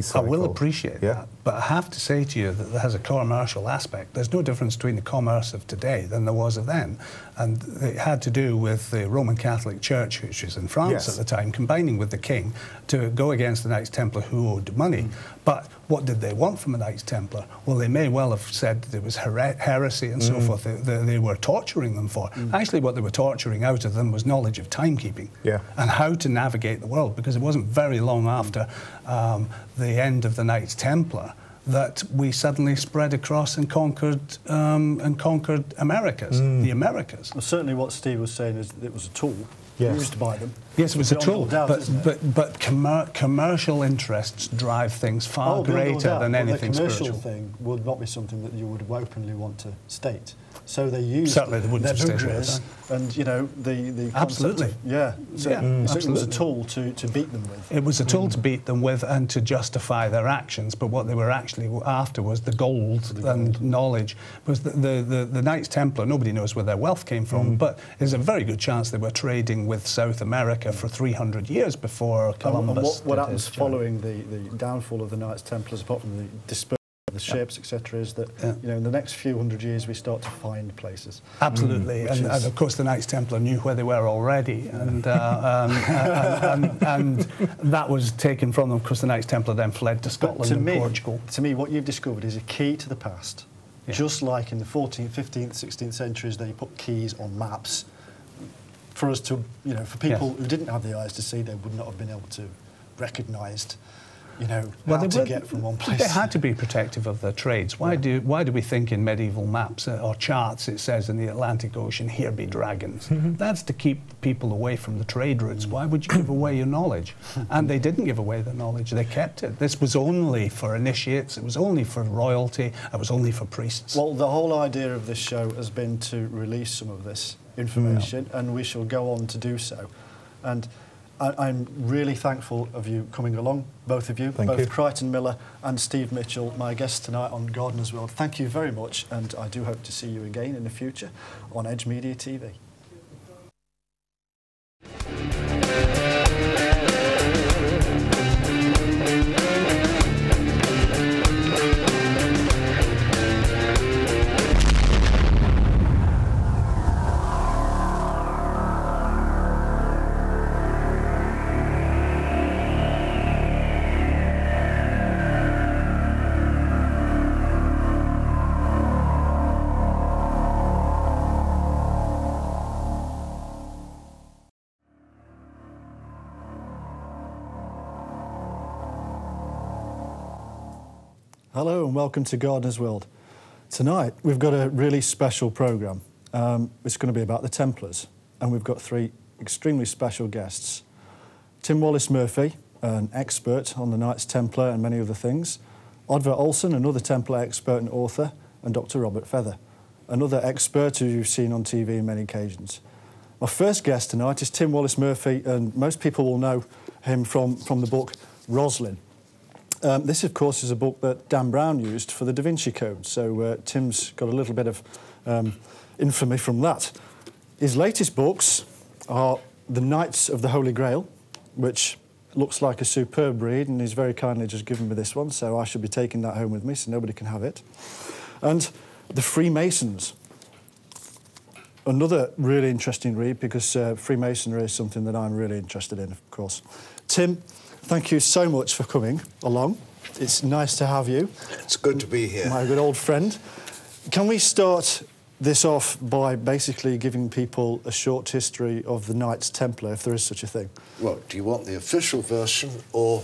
cycle. I will appreciate that, but I have to say to you that there has a commercial aspect. There's no difference between the commerce of today than there was of then, and it had to do with the Roman Catholic Church, which was in France at the time, combining with the king to go against the Knights Templar, who owed money. But what did they want from a Knights Templar? Well, they may well have said that it was heresy and so forth they were torturing them for. Actually, what they were torturing out of them was knowledge of timekeeping and how to navigate the world, because it wasn't very long after the end of the Knights Templar that we suddenly spread across and conquered Americas, the Americas. Well, certainly what Steve was saying is that it was a tool used by them. Yes, it was a Beyond tool, all doubt, isn't it? but commercial interests drive things far beyond all greater doubt, than but anything the commercial spiritual. thing would not be something that you would openly want to state. So they use Certainly they wouldn't their have stated it at boogers the and, you know, the Absolutely. concept of, yeah. So, Yeah, so it was a absolutely. tool to beat them with. It was a tool to beat them with and to justify their actions, but what they were actually after was the gold and knowledge. Because the Knights Templar, nobody knows where their wealth came from, but there's a very good chance they were trading with South America for 300 years before Columbus. And what did happens his journey. following the downfall of the Knights Templars, apart from the dispersion of the ships, etc., is that you know, in the next few hundred years we start to find places. Absolutely, and of course the Knights Templar knew where they were already, and that was taken from them. Of course, the Knights Templar then fled to Scotland and Portugal. To me, what you've discovered is a key to the past. Yeah. Just like in the 14th, 15th, 16th centuries, they put keys on maps. For us to, you know, for people who didn't have the eyes to see, they would not have been able to recognise, you know, how to get from one place. They had to be protective of their trades. Why do we think in medieval maps or charts it says in the Atlantic Ocean, here be dragons? That's to keep people away from the trade routes. Why would you give away your knowledge? And they didn't give away their knowledge. They kept it. This was only for initiates. It was only for royalty. It was only for priests. Well, the whole idea of this show has been to release some of this information, and we shall go on to do so. And I'm really thankful of you coming along, both of you, both Crichton Miller and Steve Mitchell, my guests tonight on Gardener's World. Thank you very much, and I do hope to see you again in the future on Edge Media TV. Hello and welcome to Gardener's World. Tonight we've got a really special programme. It's going to be about the Templars, and we've got three extremely special guests. Tim Wallace-Murphy, an expert on the Knights Templar and many other things. Odvar Olsen, another Templar expert and author, and Dr. Robert Feather, another expert who you've seen on TV on many occasions. My first guest tonight is Tim Wallace-Murphy, and most people will know him from the book Roslin. This, of course, is a book that Dan Brown used for the Da Vinci Code, so Tim's got a little bit of infamy from that. His latest books are The Knights of the Holy Grail, which looks like a superb read, and he's very kindly just given me this one, so I should be taking that home with me so nobody can have it. And The Freemasons, another really interesting read, because Freemasonry is something that I'm really interested in, of course. Tim, thank you so much for coming along. It's nice to have you. It's good to be here. My good old friend. Can we start this off by basically giving people a short history of the Knights Templar, if there is such a thing? Well, do you want the official version or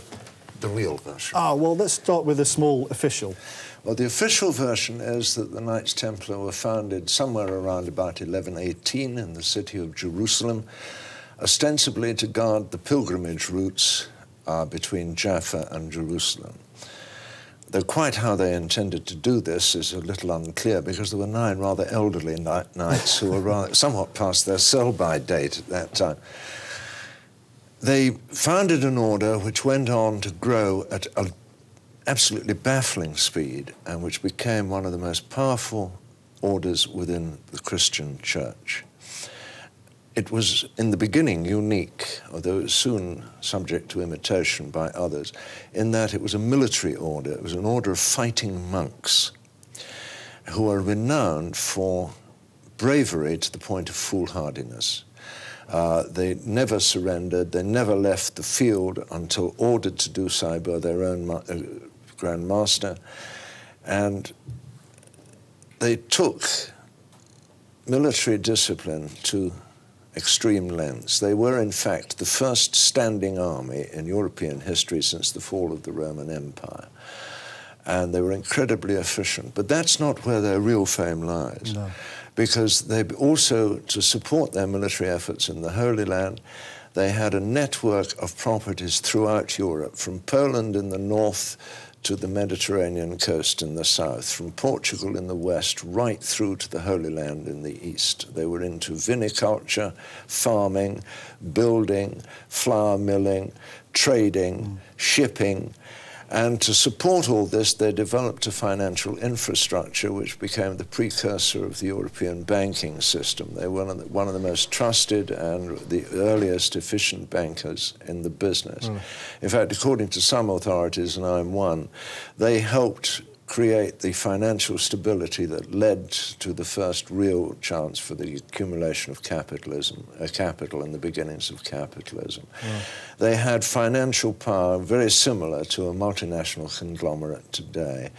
the real version? Well, let's start with a small official. Well, the official version is that the Knights Templar were founded somewhere around about 1118 in the city of Jerusalem, ostensibly to guard the pilgrimage routes between Jaffa and Jerusalem. Though quite how they intended to do this is a little unclear, because there were 9 rather elderly knights who were somewhat past their sell-by date at that time. They founded an order which went on to grow at an absolutely baffling speed, and which became one of the most powerful orders within the Christian Church. It was, in the beginning, unique, although it was soon subject to imitation by others, in that it was a military order. It was an order of fighting monks who were renowned for bravery to the point of foolhardiness. They never surrendered. They never left the field until ordered to do so by their own Grand Master. And they took military discipline to extreme lengths. They were, in fact, the first standing army in European history since the fall of the Roman Empire. And they were incredibly efficient. But that's not where their real fame lies. No. Because they also, to support their military efforts in the Holy Land, They had a network of properties throughout Europe, from Poland in the north to the Mediterranean coast in the south, from Portugal in the west right through to the Holy Land in the east. They were into viniculture, farming, building, flour milling, trading, shipping, and to support all this, they developed a financial infrastructure which became the precursor of the European banking system. They were one of the most trusted and the earliest efficient bankers in the business. In fact, according to some authorities, and I'm one, they helped create the financial stability that led to the first real chance for the accumulation of capital and the beginnings of capitalism. They had financial power very similar to a multinational conglomerate today.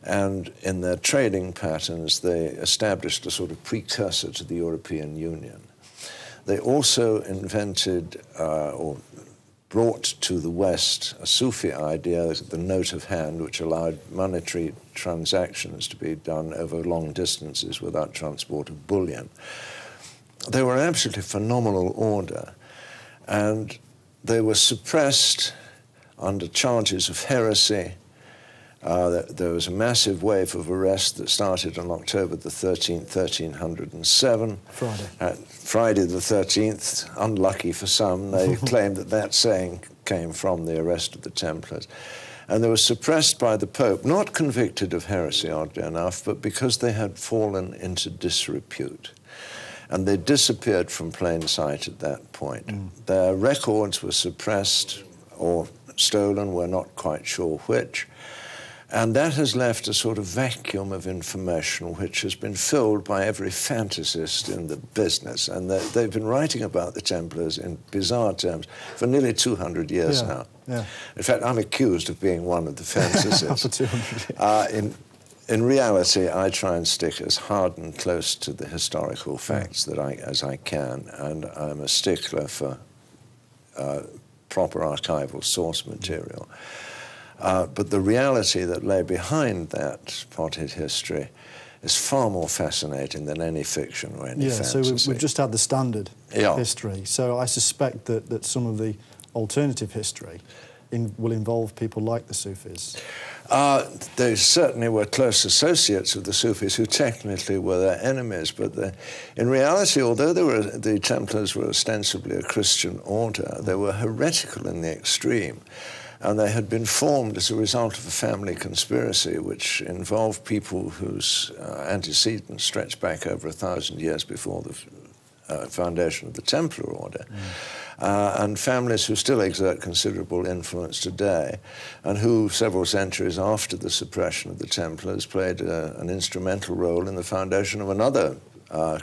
And in their trading patterns, they established a sort of precursor to the European Union. They also invented or brought to the West a Sufi idea, the note of hand, which allowed monetary transactions to be done over long distances without transport of bullion. They were an absolutely phenomenal order, and they were suppressed under charges of heresy. There was a massive wave of arrests that started on October the 13th, 1307. Friday the 13th, unlucky for some, they claimed that that saying came from the arrest of the Templars. And they were suppressed by the Pope, not convicted of heresy, oddly enough, but because they had fallen into disrepute. And they disappeared from plain sight at that point. Their records were suppressed or stolen, we're not quite sure which. And that has left a sort of vacuum of information which has been filled by every fantasist in the business. And they've been writing about the Templars in bizarre terms for nearly 200 years now. In fact, I'm accused of being one of the fantasists. For 200 years. In reality, I try and stick as hard and close to the historical facts as I can, and I'm a stickler for proper archival source material. But the reality that lay behind that potted history is far more fascinating than any fiction or any fantasy. So we've just had the standard history. So I suspect that some of the alternative history will involve people like the Sufis. They certainly were close associates of the Sufis, who technically were their enemies. But in reality, although the Templars were ostensibly a Christian order, they were heretical in the extreme. And they had been formed as a result of a family conspiracy which involved people whose antecedents stretched back over 1,000 years before the foundation of the Templar order, and families who still exert considerable influence today, and who, several centuries after the suppression of the Templars, played an instrumental role in the foundation of another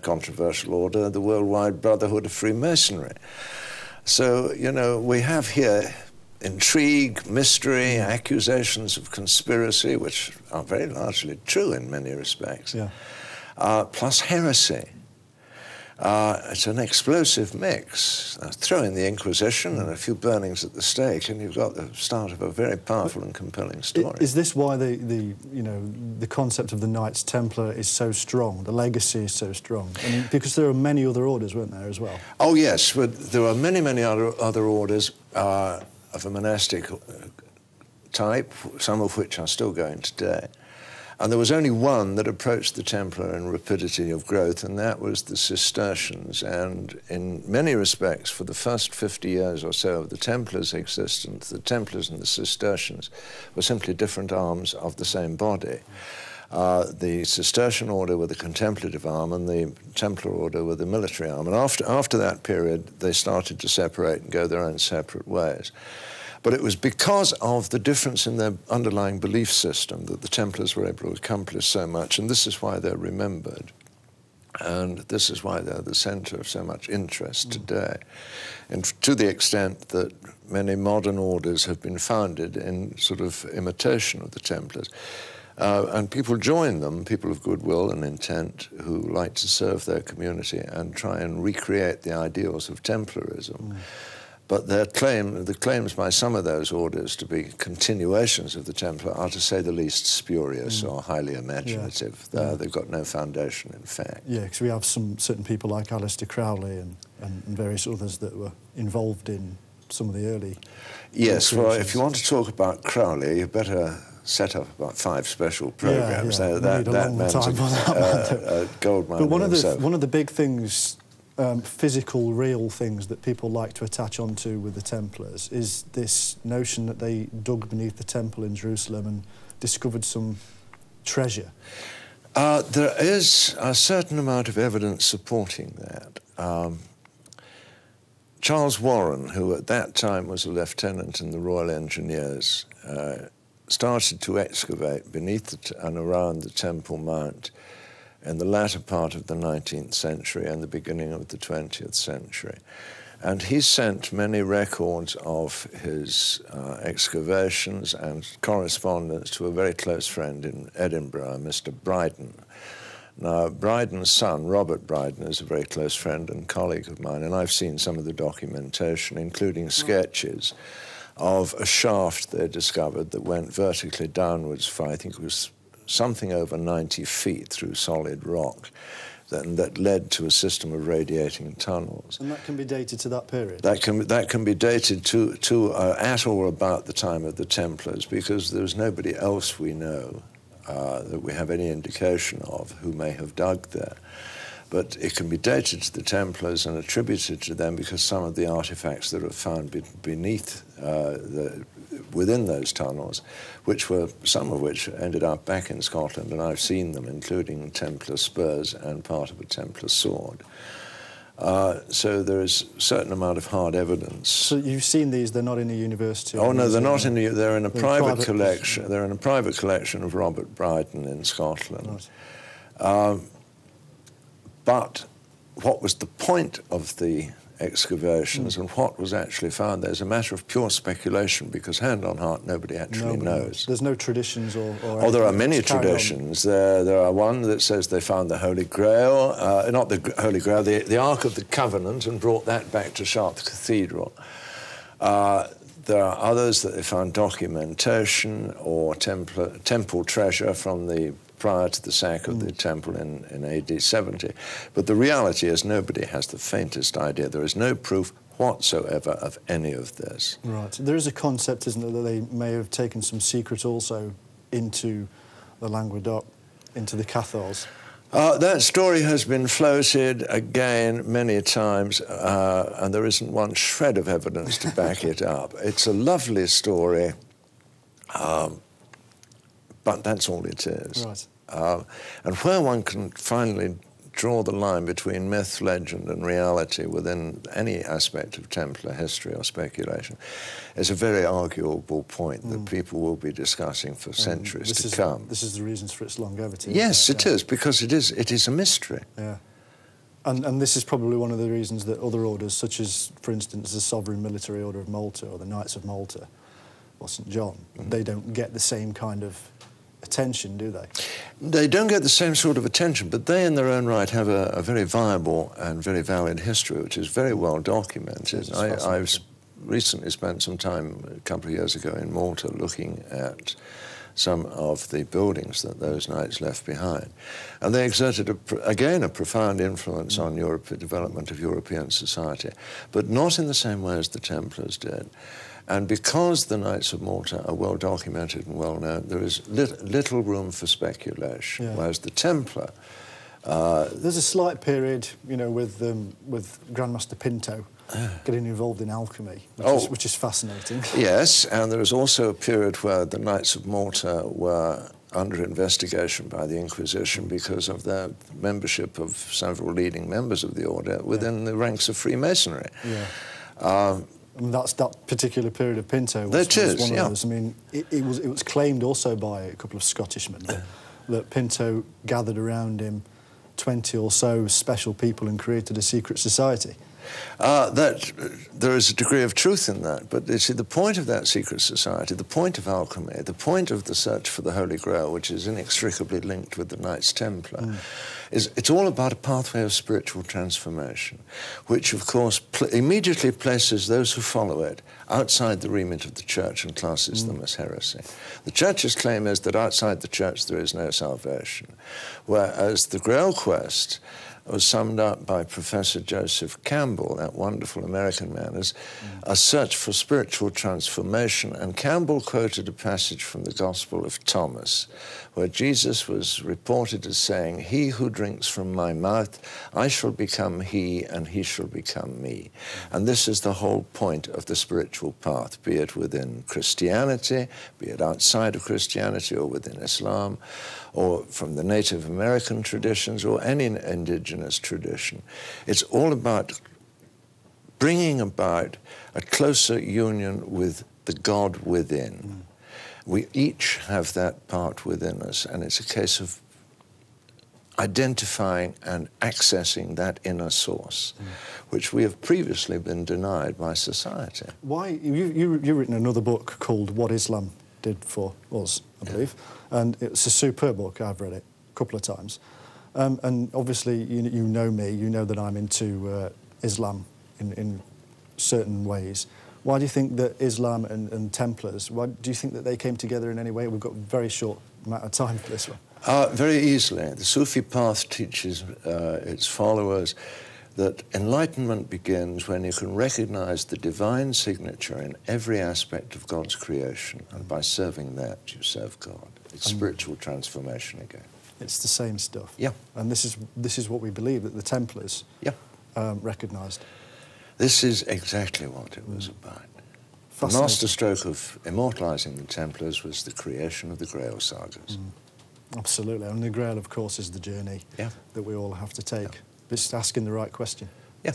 controversial order, the Worldwide Brotherhood of Freemasonry. So, you know, we have here intrigue, mystery, accusations of conspiracy, which are very largely true in many respects, plus heresy. It's an explosive mix. Throw in the Inquisition and a few burnings at the stake, and you've got the start of a very powerful and compelling story. Is this why the concept of the Knights Templar is so strong? The legacy is so strong? I mean, because there are many other orders, weren't there, as well? Oh yes, but there are many other orders of a monastic type, some of which are still going today. And there was only one that approached the Templar in rapidity of growth, and that was the Cistercians. And in many respects, for the first 50 years or so of the Templars' existence, the Templars and the Cistercians were simply different arms of the same body. The Cistercian order were the contemplative arm, and the Templar order were the military arm. And after that period, they started to separate and go their own separate ways. But it was because of the difference in their underlying belief system that the Templars were able to accomplish so much, and this is why they're remembered. And this is why they're the center of so much interest today. And to the extent that many modern orders have been founded in sort of imitation of the Templars. And people join them, people of goodwill and intent, who like to serve their community and try and recreate the ideals of Templarism. But the claims by some of those orders to be continuations of the Templar are, to say the least, spurious or highly imaginative. They've got no foundation in fact. Yeah, because we have certain people like Aleister Crowley and various others that were involved in some of the early... Yes, well, if you want to talk about Crowley, you better set up about 5 special programs. Yeah, That man's a gold mine. But one of the big things, physical, real things that people like to attach onto with the Templars is this notion that they dug beneath the temple in Jerusalem and discovered some treasure. There is a certain amount of evidence supporting that. Charles Warren, who at that time was a lieutenant in the Royal Engineers, started to excavate beneath and around the Temple Mount in the latter part of the 19th century and the beginning of the 20th century. And he sent many records of his excavations and correspondence to a very close friend in Edinburgh, Mr. Bryden. Now, Bryden's son, Robert Bryden, is a very close friend and colleague of mine, and I've seen some of the documentation, including sketches of a shaft they discovered that went vertically downwards for, I think it was something over 90 feet through solid rock, that led to a system of radiating tunnels. And that can be dated to that period? That can be dated to at or about the time of the Templars, because there's nobody else we know that we have any indication of who may have dug there. But it can be dated to the Templars and attributed to them because some of the artifacts that are found beneath, within those tunnels, some of which ended up back in Scotland, and I've seen them, including Templar spurs and part of a Templar sword. So there is a certain amount of hard evidence. So you've seen these? They're not in a university? Oh no, they're not in. They're in a private collection. They're in a private collection of Robert Bryden in Scotland. Right. But what was the point of the excavations and what was actually found? There's a matter of pure speculation, because hand on heart, nobody actually knows. There's no traditions or oh, there are many traditions. There are one that says they found the Holy Grail, not the Holy Grail, the Ark of the Covenant, and brought that back to Chartres Cathedral. There are others that they found documentation or temple treasure from the prior to the sack of the temple in AD 70. But the reality is nobody has the faintest idea. There is no proof whatsoever of any of this. Right. There is a concept, isn't there, that they may have taken some secret also into the Languedoc, into the Cathars. That story has been floated again many times, and there isn't one shred of evidence to back it up. It's a lovely story, but that's all it is. Right. And where one can finally draw the line between myth, legend and reality within any aspect of Templar history or speculation is a very arguable point that people will be discussing for centuries to come. This is the reasons for its longevity. Yes, it is, because it is a mystery. Yeah. And this is probably one of the reasons that other orders, such as, for instance, the Sovereign Military Order of Malta or the Knights of Malta or St. John, they don't get the same kind of attention, do they? They don't get the same sort of attention, but they in their own right have a very viable and very valid history, which is very well documented. I've recently spent some time, a couple of years ago, in Malta looking at some of the buildings that those knights left behind. And they exerted, again, a profound influence on the development of European society, but not in the same way as the Templars did. And because the Knights of Malta are well documented and well known, there is little room for speculation. Whereas the Templar, there's a slight period, you know, with Grandmaster Pinto getting involved in alchemy, which is fascinating. Yes, and there is also a period where the Knights of Malta were under investigation by the Inquisition because of their membership of several leading members of the order within the ranks of Freemasonry. And that's that particular period of Pinto was one of those. I mean, it was claimed also by a couple of Scottishmen that Pinto gathered around him 20 or so special people and created a secret society. That there is a degree of truth in that, but you see, the point of that secret society, the point of alchemy, the point of the search for the Holy Grail, which is inextricably linked with the Knights Templar, is it's all about a pathway of spiritual transformation, which, of course, immediately places those who follow it outside the remit of the Church and classes them as heresy. The Church's claim is that outside the Church there is no salvation, whereas the Grail quest was summed up by Professor Joseph Campbell, that wonderful American man, as a search for spiritual transformation. And Campbell quoted a passage from the Gospel of Thomas, where Jesus was reported as saying, "He who drinks from my mouth, I shall become he, and he shall become me." And this is the whole point of the spiritual path, be it within Christianity, be it outside of Christianity, or within Islam, or from the Native American traditions, or any indigenous tradition. It's all about bringing about a closer union with the God within. We each have that part within us, and it's a case of identifying and accessing that inner source, which we have previously been denied by society. Why? You've written another book called What Islam Did for Us, I believe, and it's a superb book. I've read it a couple of times. And obviously, you know me, you know that I'm into Islam in certain ways. Why do you think that Islam and Templars, why do you think that they came together in any way? We've got a very short amount of time for this one. Very easily. The Sufi path teaches its followers that enlightenment begins when you can recognize the divine signature in every aspect of God's creation, and by serving that, you serve God. It's spiritual transformation again. It's the same stuff. Yeah. And this is what we believe, that the Templars recognised. This is exactly what it was about. The masterstroke of immortalising the Templars was the creation of the Grail sagas. Absolutely. And the Grail, of course, is the journey that we all have to take. Yeah. Just asking the right question. Yeah.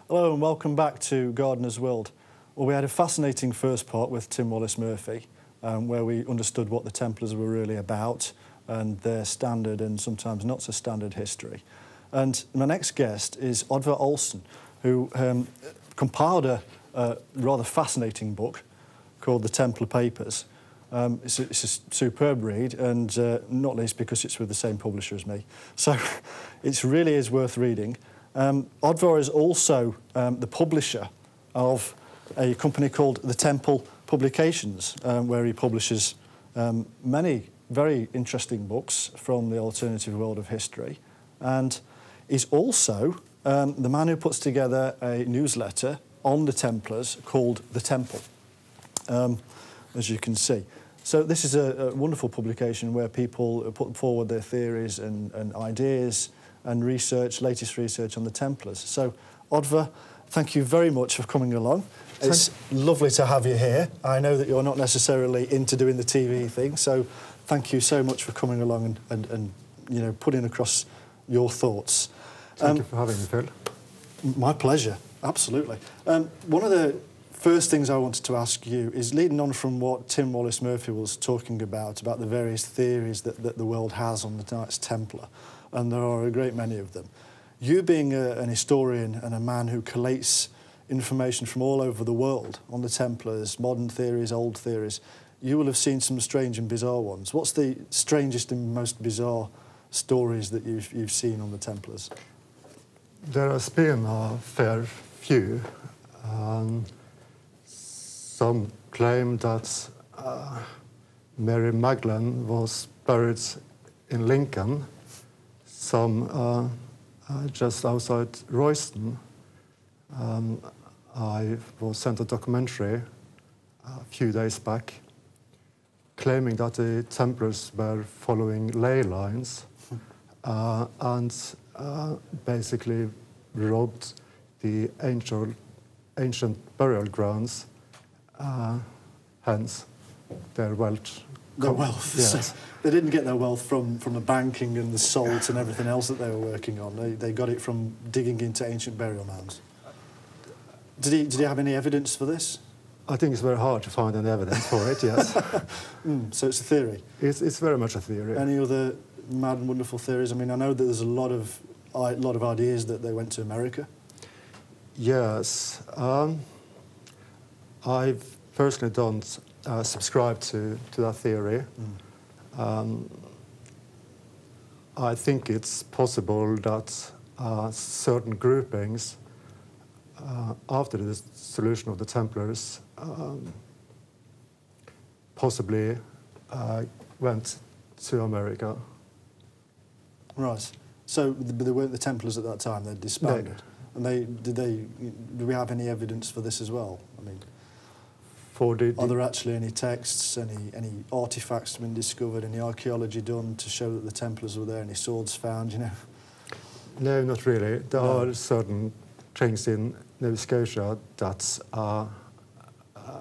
Hello and welcome back to Gardener's World. Well, we had a fascinating first part with Tim Wallace-Murphy, where we understood what the Templars were really about and their standard and sometimes not so standard history. And my next guest is Odvar Olsen, who compiled a rather fascinating book called The Templar Papers. It's a superb read, and not least because it's with the same publisher as me. So it really is worth reading. Odvar is also the publisher of a company called The Temple Publications, where he publishes many very interesting books from the alternative world of history. And he's also the man who puts together a newsletter on the Templars called The Temple, as you can see. So this is a wonderful publication where people put forward their theories and ideas and research, latest research on the Templars. So, Odvar, thank you very much for coming along. It's lovely to have you here. I know that you're not necessarily into doing the TV thing, so thank you so much for coming along and you know, putting across your thoughts. Thank you for having me, Phil. My pleasure, absolutely. One of the first things I wanted to ask you is, leading on from what Tim Wallace-Murphy was talking about the various theories that the world has on the Knights Templar, and there are a great many of them. You being an historian and a man who collates information from all over the world on the Templars, modern theories, old theories, you will have seen some strange and bizarre ones. What's the strangest and most bizarre stories that you've seen on the Templars? There has been a fair few. Some claim that Mary Magdalene was buried in Lincoln, some just outside Royston. I was sent a documentary a few days back claiming that the Templars were following ley lines and basically robbed the ancient burial grounds, hence their wealth. Their wealth. Yes. They didn't get their wealth from the banking and the salt and everything else that they were working on. They got it from digging into ancient burial mounds. Did he have any evidence for this? I think it's very hard to find any evidence for it, yes. So it's a theory. It's very much a theory. Any other mad and wonderful theories? I mean, I know that there's a lot of ideas that they went to America. Yes. I've personally don't subscribe to that theory. I think it's possible that certain groupings, after the dissolution of the Templars, possibly went to America. Right. So they weren't the Templars at that time, they disbanded. No. And do we have any evidence for this as well? I mean, Are there actually any texts, any artifacts been discovered, any archaeology done to show that the Templars were there, any swords found, you know? No, not really. There are certain things in Nova Scotia that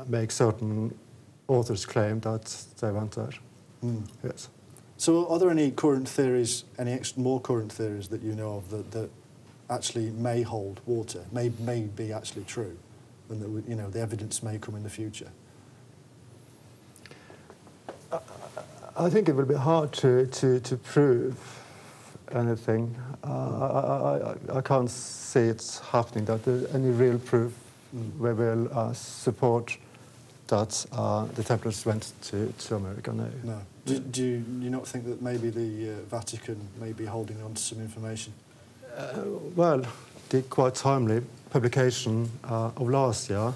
make certain authors claim that they went there. Yes. So are there any current theories, any more current theories that you know of that actually may hold water, may be actually true, and that, you know, the evidence may come in the future? I think it will be hard to prove anything. I can't see it happening, that any real proof will support that the Templars went to America. No. No. Do you not think that maybe the Vatican may be holding on to some information? Well, the quite timely publication of last year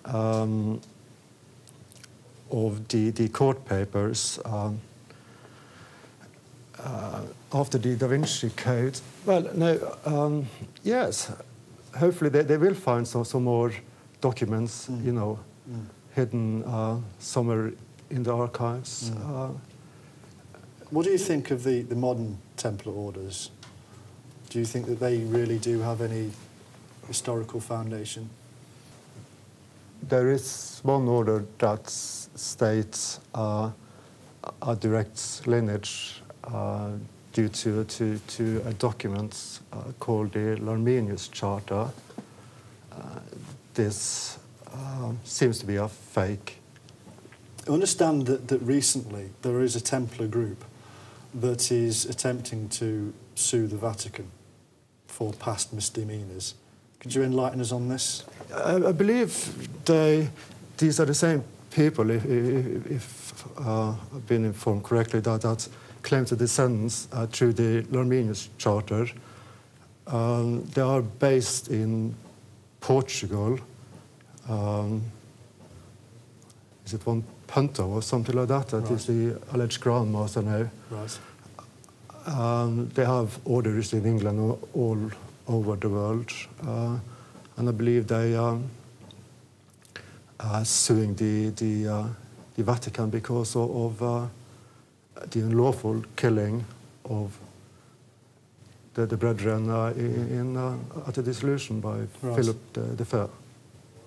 of the court papers after the Da Vinci Code. Well, no, yes, hopefully they will find some more documents, you know, hidden somewhere in the archives. What do you think of the modern Templar orders? Do you think that they really do have any historical foundation? There is one order that states a direct lineage due to a document called the Larminius Charter. This seems to be a fake. I understand that recently there is a Templar group that is attempting to sue the Vatican for past misdemeanours. Could you enlighten us on this? I believe these are the same people, if I've been informed correctly, that claim to descendants through the Larminius Charter. They are based in Portugal. Is it one Punto or something like that? That is the alleged Grand Master now. Right. They have orders in England all over the world, and I believe they are suing the Vatican because of the unlawful killing of the brethren at the dissolution by Philip the Fair.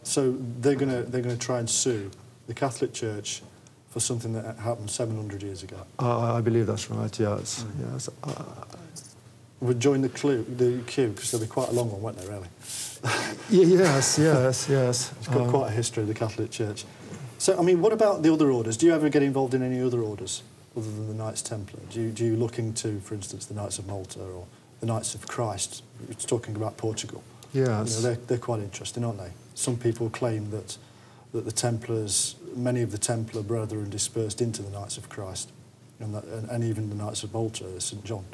So they're gonna try and sue the Catholic Church for something that happened 700 years ago. I believe that's right. Yes. Yes. Would join the queue because they'll be quite a long one, won't they? Really. Yes. Yes. It's got quite a history of the Catholic Church. So, I mean, what about the other orders? Do you ever get involved in any other orders other than the Knights Templar? Do you look into, for instance, the Knights of Malta or the Knights of Christ? It's talking about Portugal. Yes. You know, they're quite interesting, aren't they? Some people claim that the Templars, many of the Templar brethren dispersed into the Knights of Christ, and even the Knights of Malta, St John.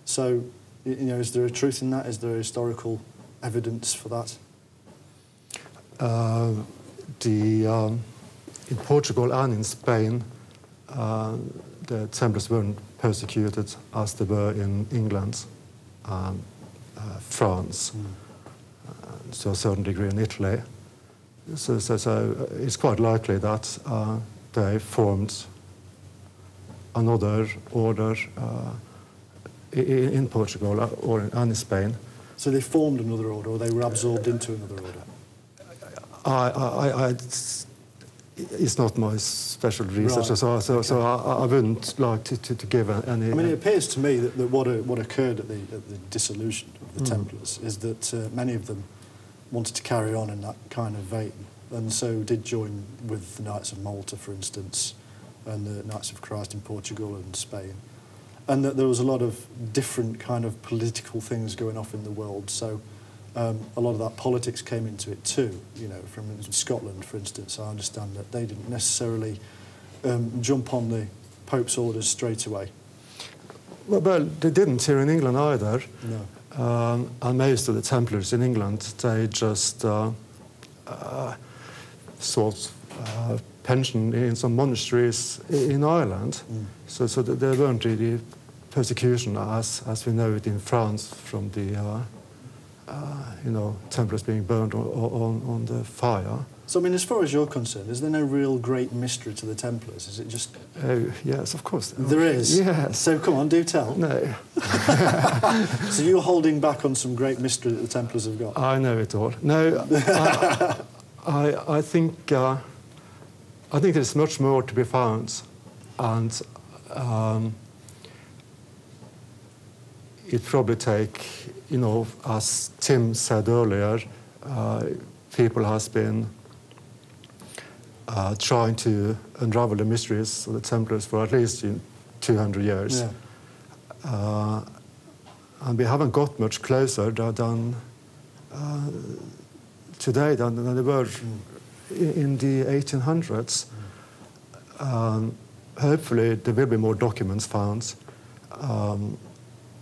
So, you know, is there a truth in that? Is there historical evidence for that? In Portugal and in Spain, the Templars weren't persecuted as they were in England and France, to a certain degree in Italy. So it's quite likely that they formed another order in Portugal and in Spain. So they formed another order, or they were absorbed into another order? It's not my special research, Right. so I wouldn't like to give any... I mean, it appears to me that what occurred at the dissolution of the Templars is that many of them wanted to carry on in that kind of vein and so did join with the Knights of Malta, for instance, and the Knights of Christ in Portugal and Spain. And that there was a lot of different kind of political things going off in the world. So a lot of that politics came into it too. You know, from Scotland, for instance, I understand that they didn't necessarily jump on the Pope's orders straight away. Well, they didn't here in England either. No. And most of the Templars in England, they just sought pension in some monasteries in Ireland. So there weren't really persecution as we know it in France from the Templars being burned on the fire. So I mean, as far as you're concerned, is there no real great mystery to the Templars? Is it just... Yes, of course. There is? Yes. So come on, do tell. No. So you're holding back on some great mystery that the Templars have got? I know it all. No, I think there's much more to be found, and it probably take, as Tim said earlier, people has been trying to unravel the mysteries of the Templars for at least 200 years. Yeah. And we haven't got much closer than today than they were in the 1800s. Hopefully there will be more documents found.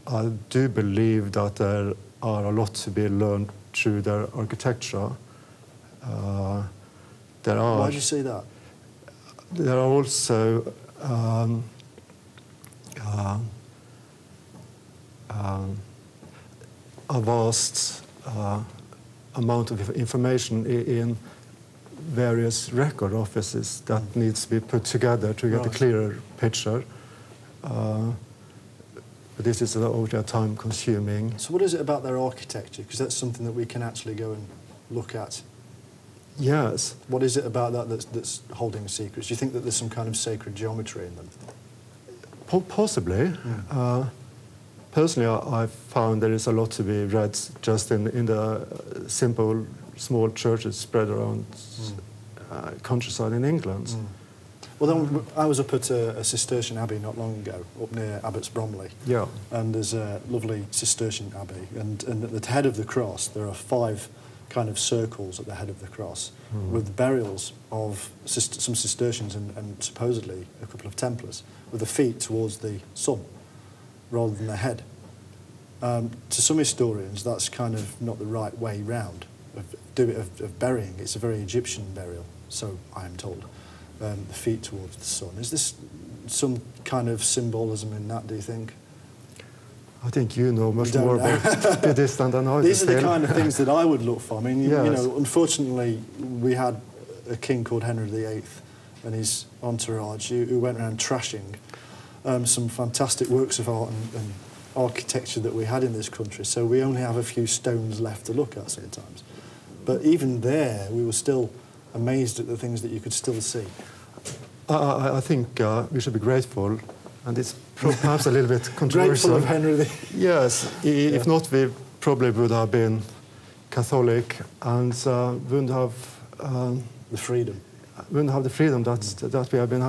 I do believe that there are a lot to be learned through their architecture. Why do you say that? There are also a vast amount of information in various record offices that needs to be put together to get a clearer picture. But this is obviously time-consuming. So what is it about their architecture? Because that's something that we can actually go and look at. Yes. What is it about that that's holding secrets? Do you think that there's some kind of sacred geometry in them? Possibly. Personally, I found there is a lot to be read just in the simple, small churches spread around countryside in England. Well, then, I was up at a Cistercian abbey not long ago, up near Abbots Bromley. Yeah. And there's a lovely Cistercian abbey, and at the head of the cross there are 5 kind of circles at the head of the cross with burials of some Cistercians and supposedly a couple of Templars with the feet towards the sun rather than the head. To some historians, that's kind of not the right way round of burying. It's a very Egyptian burial, so I am told. The feet towards the sun. Is this some kind of symbolism in that, do you think? I think you know much more about this than I do. These are the kind of things that I would look for. I mean, you know, unfortunately, we had a king called Henry VIII and his entourage who went around trashing some fantastic works of art and architecture that we had in this country. So we only have a few stones left to look at sometimes. But even there, we were still amazed at the things that you could still see. I think we should be grateful, and it's perhaps a little bit controversial. Grateful of Henry VIII. Yes, if not, we probably would have been Catholic and wouldn't have the freedom. Wouldn't have the freedom that we have been,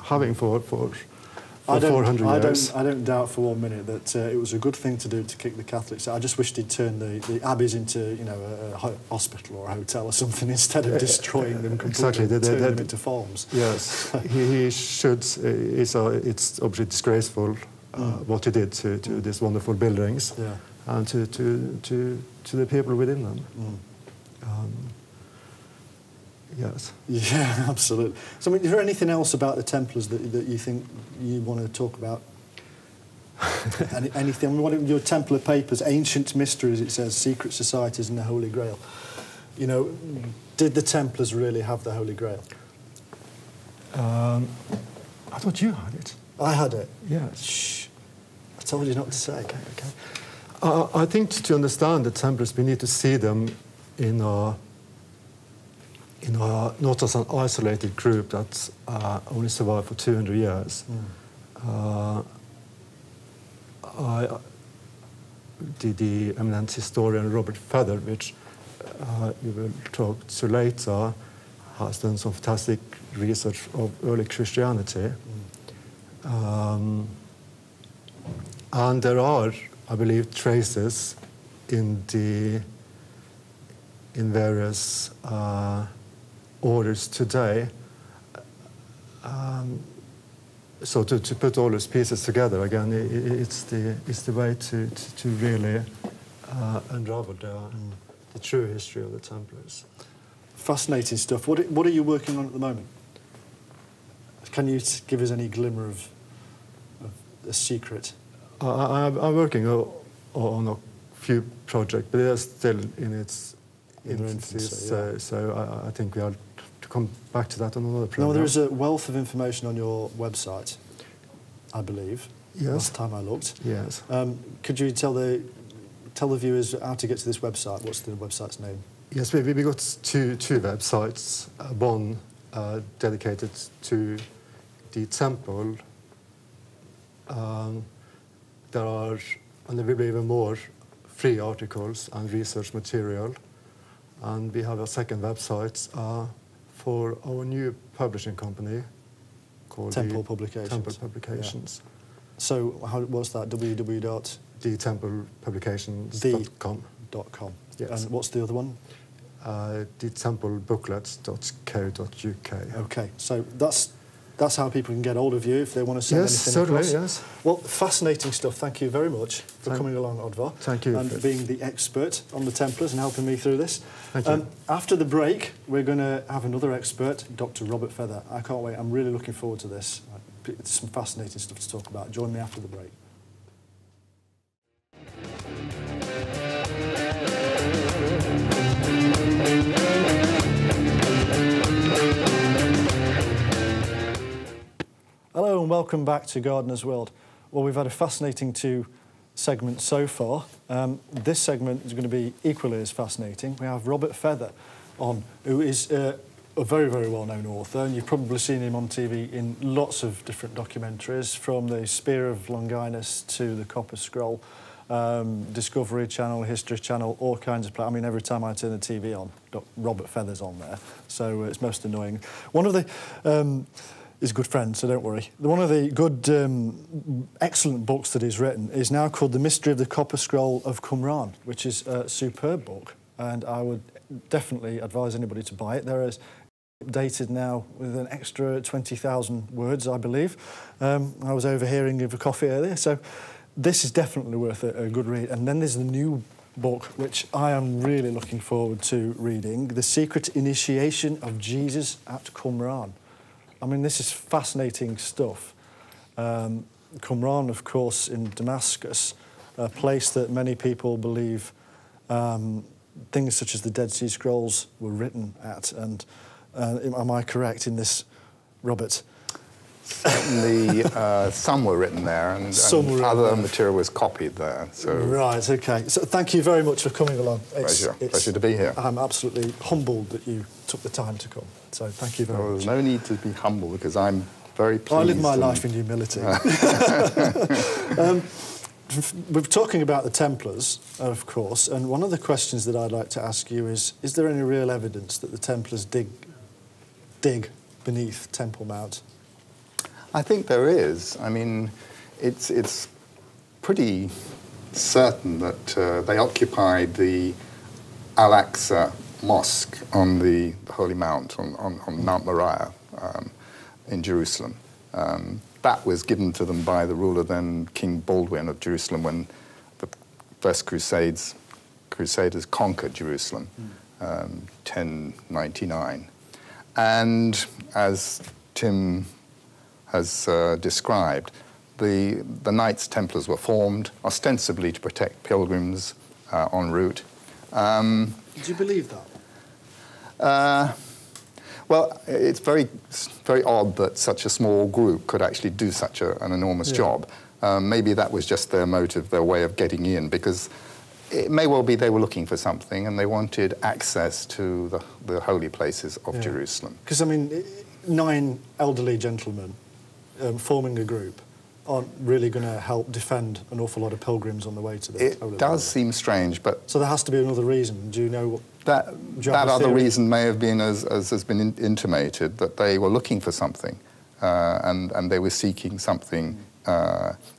having for 400 years. I don't doubt for 1 minute that it was a good thing to do to kick the Catholics out. I just wished he'd turn the abbeys into, a hospital or a hotel or something instead of destroying them completely, exactly. turning them into farms. Yes, he should. It's obviously disgraceful what he did to these wonderful buildings and to the people within them. Yes. Yeah, absolutely. So, I mean, is there anything else about the Templars that you think you want to talk about? Anything? I mean, what are your Templar papers, ancient mysteries, it says, secret societies and the Holy Grail. You know, did the Templars really have the Holy Grail? I thought you had it. I had it? Yes. Shh. I told you not to say. Okay. I think to understand the Templars, we need to see them in not as an isolated group that only survived for 200 years. The eminent historian Robert Featherwich you will talk to later, has done some fantastic research of early Christianity. And there are, I believe, traces in various orders today. So to put all those pieces together again, it's the way to really unravel the true history of the Templars. Fascinating stuff. What are you working on at the moment? Can you give us any glimmer of a secret? I'm working on a few projects, but they're still in its infancy. So I think we have to come back to that on another program. No, there is a wealth of information on your website, I believe. Yes. Last time I looked. Yes. Could you tell the viewers how to get to this website? What's the website's name? Yes, we got two websites. One dedicated to the temple. There are, and there will be even more free articles and research material. And we have a second website for our new publishing company called Temple Publications. Temple Publications. Yeah. So what's that? TheTemplePublications.com. .com. Yes. And what's the other one? TheTempleBooklets.co.uk. Okay, so that's how people can get hold of you if they want to send anything certainly, across. yes. Well, fascinating stuff. Thank you very much for coming along, Oddvar. Thank you. And being the expert on the Templars and helping me through this. Thank you. After the break, we're going to have another expert, Dr. Robert Feather. I can't wait. I'm really looking forward to this. It's some fascinating stuff to talk about. Join me after the break. Hello and welcome back to Gardener's World. Well, we've had a fascinating two segments so far. This segment is going to be equally as fascinating. We have Robert Feather on, who is a very, very well-known author, and you've probably seen him on TV in lots of different documentaries, from the Spear of Longinus to the Copper Scroll, Discovery Channel, History Channel, all kinds of... I mean, every time I turn the TV on, Robert Feather's on there, so it's most annoying. One of the... He's a good friend, so don't worry. One of the good, excellent books that he's written is now called The Mystery of the Copper Scroll of Qumran, which is a superb book, and I would definitely advise anybody to buy it. There is updated now with an extra 20,000 words, I believe. I was overhearing over coffee earlier, so this is definitely worth a good read. And then there's the new book, which I am really looking forward to reading, The Secret Initiation of Jesus at Qumran. I mean, this is fascinating stuff. Qumran, of course, in Damascus, a place that many people believe things such as the Dead Sea Scrolls were written at. And am I correct in this, Robert? Certainly, some were written there, and other material was copied there. So. Right, OK. So thank you very much for coming along. Pleasure to be here. I'm absolutely humbled that you took the time to come. So thank you very much. There's no need to be humble, because I'm very pleased. I live my life in humility. We're talking about the Templars, of course, and one of the questions that I'd like to ask you is there any real evidence that the Templars dig beneath Temple Mount? I think there is. I mean, it's pretty certain that they occupied the Al-Aqsa Mosque on the Holy Mount, on Mount Moriah in Jerusalem. That was given to them by the ruler then, King Baldwin of Jerusalem, when the first Crusaders conquered Jerusalem, 1099. And as Tim has described, the Knights Templars were formed ostensibly to protect pilgrims en route. Do you believe that? Well, it's very odd that such a small group could actually do such an enormous job. Maybe that was just their motive, their way of getting in, because it may well be they were looking for something and they wanted access to the holy places of Jerusalem. Because, I mean, 9 elderly gentlemen forming a group aren't really going to help defend an awful lot of pilgrims on the way to the holy It does seem strange, but... So there has to be another reason. Do you know what that Do you have a other theory? reason may have been, as has been intimated, that they were looking for something, and they were seeking something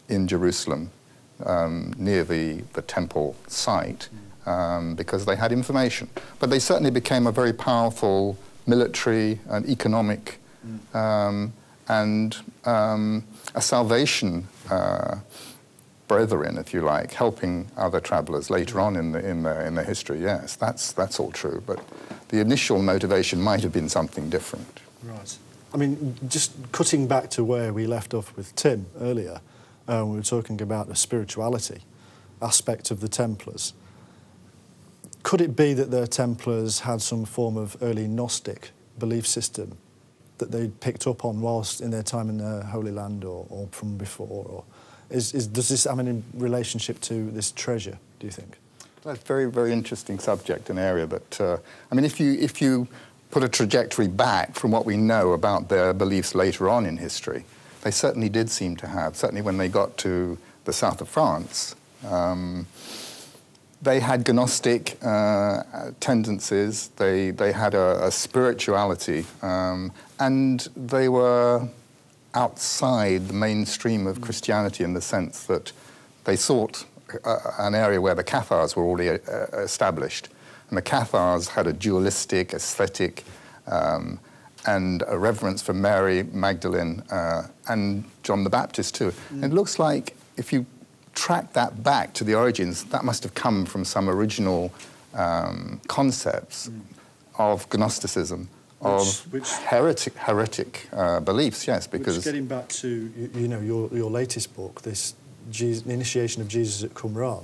in Jerusalem near the temple site because they had information. But they certainly became a very powerful military and economic and a salvation brethren, if you like, helping other travellers later on in the history. Yes, that's all true. But the initial motivation might have been something different. Right. I mean, just cutting back to where we left off with Tim earlier, we were talking about the spirituality aspect of the Templars. Could it be that the Templars had some form of early Gnostic belief system that they picked up on whilst in their time in the Holy Land or from before? Or does this have any relationship to this treasure, do you think? That's a very, very interesting subject and area. But, I mean, if you put a trajectory back from what we know about their beliefs later on in history, they certainly did seem to have, certainly when they got to the south of France, they had Gnostic tendencies, they had a spirituality, and they were outside the mainstream of Christianity in the sense that they sought an area where the Cathars were already established. And the Cathars had a dualistic, aesthetic, and a reverence for Mary Magdalene and John the Baptist too. And it looks like if you track that back to the origins, that must have come from some original concepts of Gnosticism, of heretic beliefs, yes, because... Which, getting back to, you know, your latest book, this the initiation of Jesus at Qumran,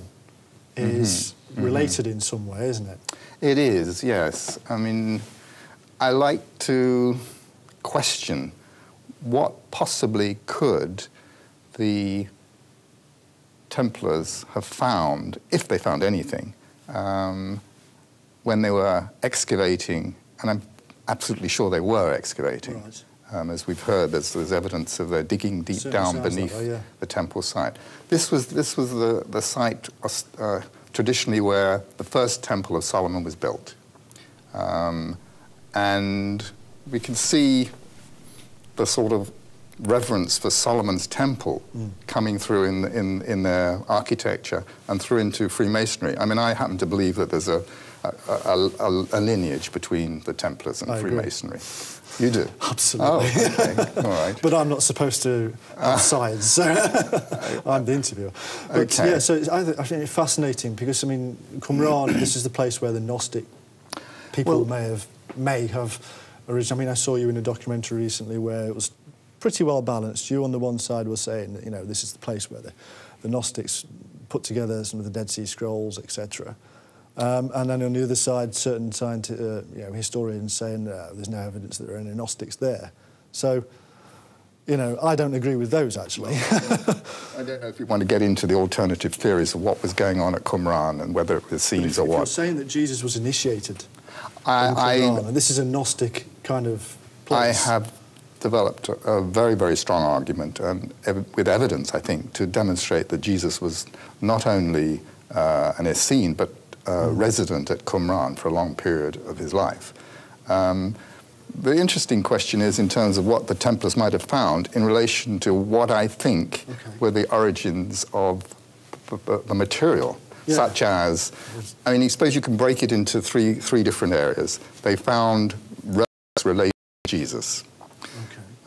is related in some way, isn't it? It is, yes. I mean, I like to question what possibly could the Templars have found, if they found anything, when they were excavating, and I'm absolutely sure they were excavating. Right. As we've heard, there's evidence of their digging deep Certainly down sounds beneath that way, yeah. the temple site. This was the site traditionally where the first Temple of Solomon was built. And we can see the sort of reverence for Solomon's temple coming through in their architecture and through into Freemasonry. I mean, I happen to believe that there's a lineage between the Templars and Freemasonry. You do? Absolutely. Oh, okay. All right. But I'm not supposed to have sides, so I'm the interviewer. But Okay. yeah, so I think it's fascinating because, I mean, Qumran, this is the place where the Gnostic people may have originated. I mean, I saw you in a documentary recently where it was pretty well balanced. You on the one side were saying that, you know, this is the place where the Gnostics put together some of the Dead Sea Scrolls, etc. And then on the other side, certain historians saying there's no evidence that there are any Gnostics there. So, you know, I don't agree with those, actually. I don't know if you want to get into the alternative theories of what was going on at Qumran and whether it was scenes or If what. you're saying that Jesus was initiated in Qumran, and this is a Gnostic kind of place. I have developed a very, very strong argument, and with evidence, I think, to demonstrate that Jesus was not only an Essene, but resident at Qumran for a long period of his life. The interesting question is in terms of what the Templars might have found in relation to what I think were the origins of the material, such as, I mean, I suppose you can break it into three different areas. They found relics related to Jesus.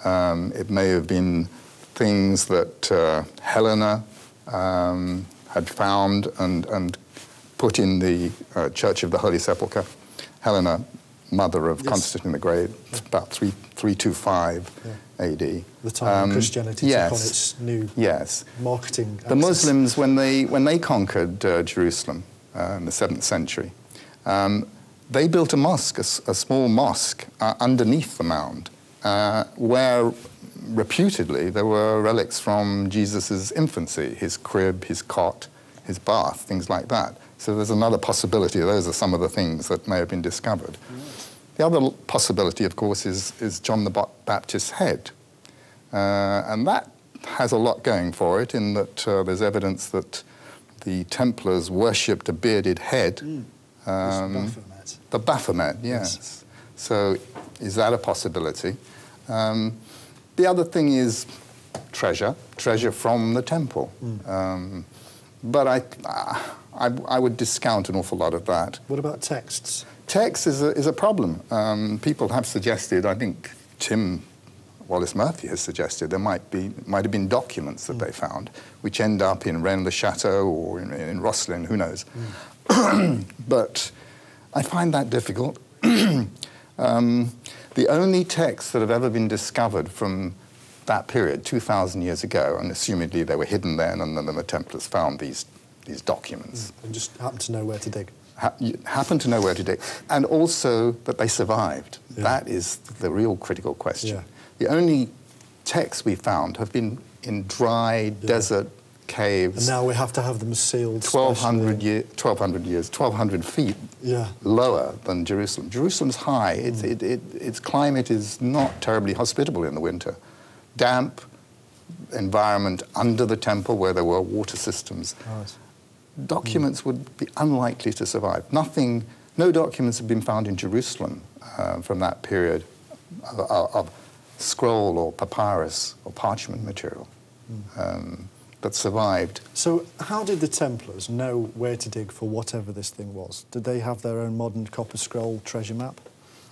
It may have been things that Helena had found and put in the Church of the Holy Sepulchre. Helena, mother of Constantine the Great, about 325 AD. The time when Christianity took on its new marketing access. The Muslims, when they conquered Jerusalem in the 7th century, they built a mosque, a small mosque, underneath the mound, where reputedly there were relics from Jesus' infancy, his crib, his cot, his bath, things like that. So there's another possibility. Those are some of the things that may have been discovered. The other possibility, of course, is John the Baptist's head. And that has a lot going for it in that there's evidence that the Templars worshipped a bearded head. Baphomet. The Baphomet, yes. So is that a possibility? The other thing is treasure from the temple. But I would discount an awful lot of that. What about texts? Text is a problem. People have suggested, I think Tim Wallace Murphy has suggested, there might have been documents that they found, which end up in Rennes-le-Château or in Rosslyn, who knows. But I find that difficult. The only texts that have ever been discovered from that period, 2,000 years ago, and assumedly they were hidden then, and then the Templars found these documents. And just happened to know where to dig. Happen to know where to dig, and also that they survived. Yeah. That is the real critical question. Yeah. The only texts we found have been in dry desert caves. And now we have to have them sealed. 1,200 feet lower than Jerusalem. Jerusalem's high. Its climate is not terribly hospitable in the winter. Damp environment under the temple where there were water systems. Right. Documents would be unlikely to survive. No documents have been found in Jerusalem from that period of scroll or papyrus or parchment material that survived. So how did the Templars know where to dig for whatever this thing was? Did they have their own modern copper scroll treasure map?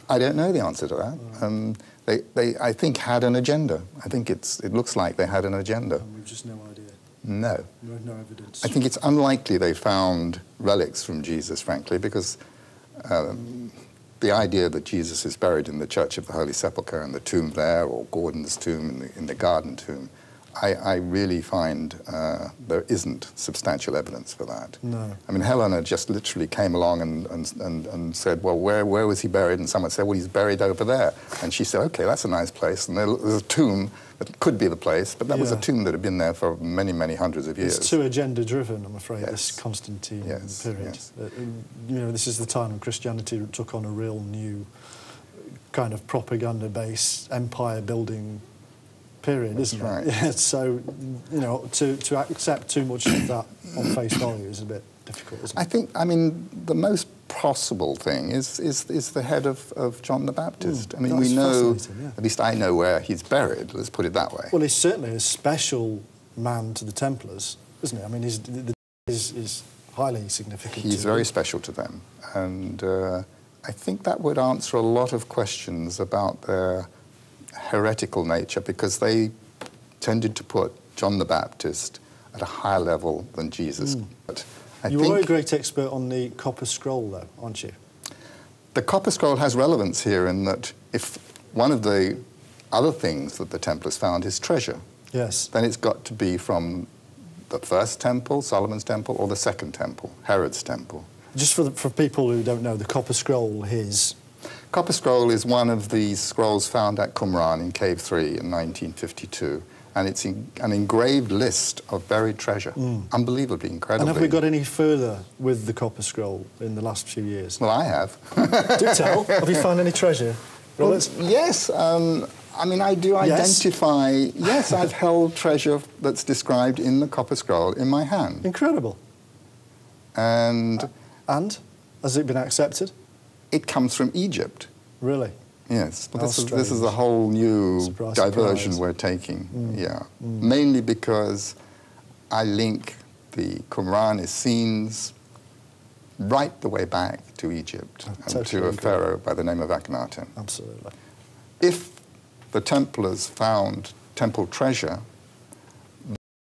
I don't know the answer to that. They I think, had an agenda. I think it looks like they had an agenda. And we've just no idea. No. No evidence. I think it's unlikely they found relics from Jesus, frankly, because the idea that Jesus is buried in the Church of the Holy Sepulchre and the tomb there, or Gordon's tomb in the garden tomb, I really find there isn't substantial evidence for that. No. I mean, Helena just literally came along and said, well, where was he buried? And someone said, well, he's buried over there. And she said, OK, that's a nice place. And there's a tomb that could be the place, but that was a tomb that had been there for many, many hundreds of years. It's too agenda-driven, I'm afraid, this Constantine period. Yes. You know, this is the time when Christianity took on a real new kind of propaganda-based, empire-building period, isn't right. it? Yeah, so, you know, to accept too much of that on face value is a bit difficult, isn't it? I mean, the most possible thing is the head of John the Baptist. I mean, we know, at least I know where he's buried, let's put it that way. Well, he's certainly a special man to the Templars, isn't he? I mean, he's highly significant. He's very special to them. And I think that would answer a lot of questions about their heretical nature, because they tended to put John the Baptist at a higher level than Jesus. But you are a great expert on the Copper Scroll, though, aren't you? The Copper Scroll has relevance here in that if one of the other things that the Templars found is treasure, then it's got to be from the first temple, Solomon's temple, or the second temple, Herod's temple. Just for people who don't know, the Copper Scroll is... Copper Scroll is one of these scrolls found at Qumran in Cave 3 in 1952. And it's an engraved list of buried treasure. Unbelievably, incredibly. And have we got any further with the Copper Scroll in the last few years? Well, I have. Do tell. Have you found any treasure, Robert? Well, yes. I mean, I do identify... Yes, I've held treasure that's described in the Copper Scroll in my hand. Incredible. And has it been accepted? It comes from Egypt. Really? Yes, but this is a whole new diversion we're taking. Mainly because I link the Qumran scenes right the way back to Egypt and to a pharaoh by the name of Akhenaten. Absolutely. If the Templars found temple treasure,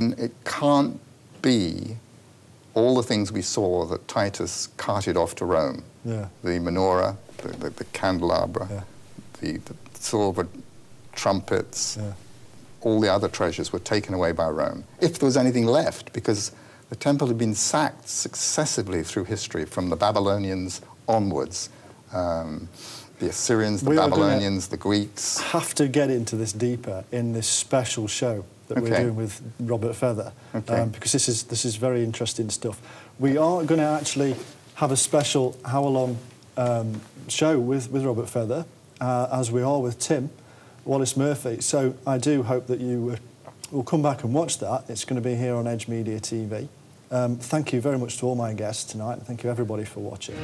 then it can't be all the things we saw that Titus carted off to Rome. The menorah, the candelabra, the silver trumpets, all the other treasures were taken away by Rome. If there was anything left, because the temple had been sacked successively through history from the Babylonians onwards. The Assyrians, the Babylonians, the Greeks. Have to get into this deeper in this special show that we're doing with Robert Feather, because this is very interesting stuff. We are going to actually have a special hour-long show with Robert Feather, as we are with Tim Wallace Murphy. So I do hope that you will come back and watch that. It's going to be here on Edge Media TV. Thank you very much to all my guests tonight, and thank you everybody for watching.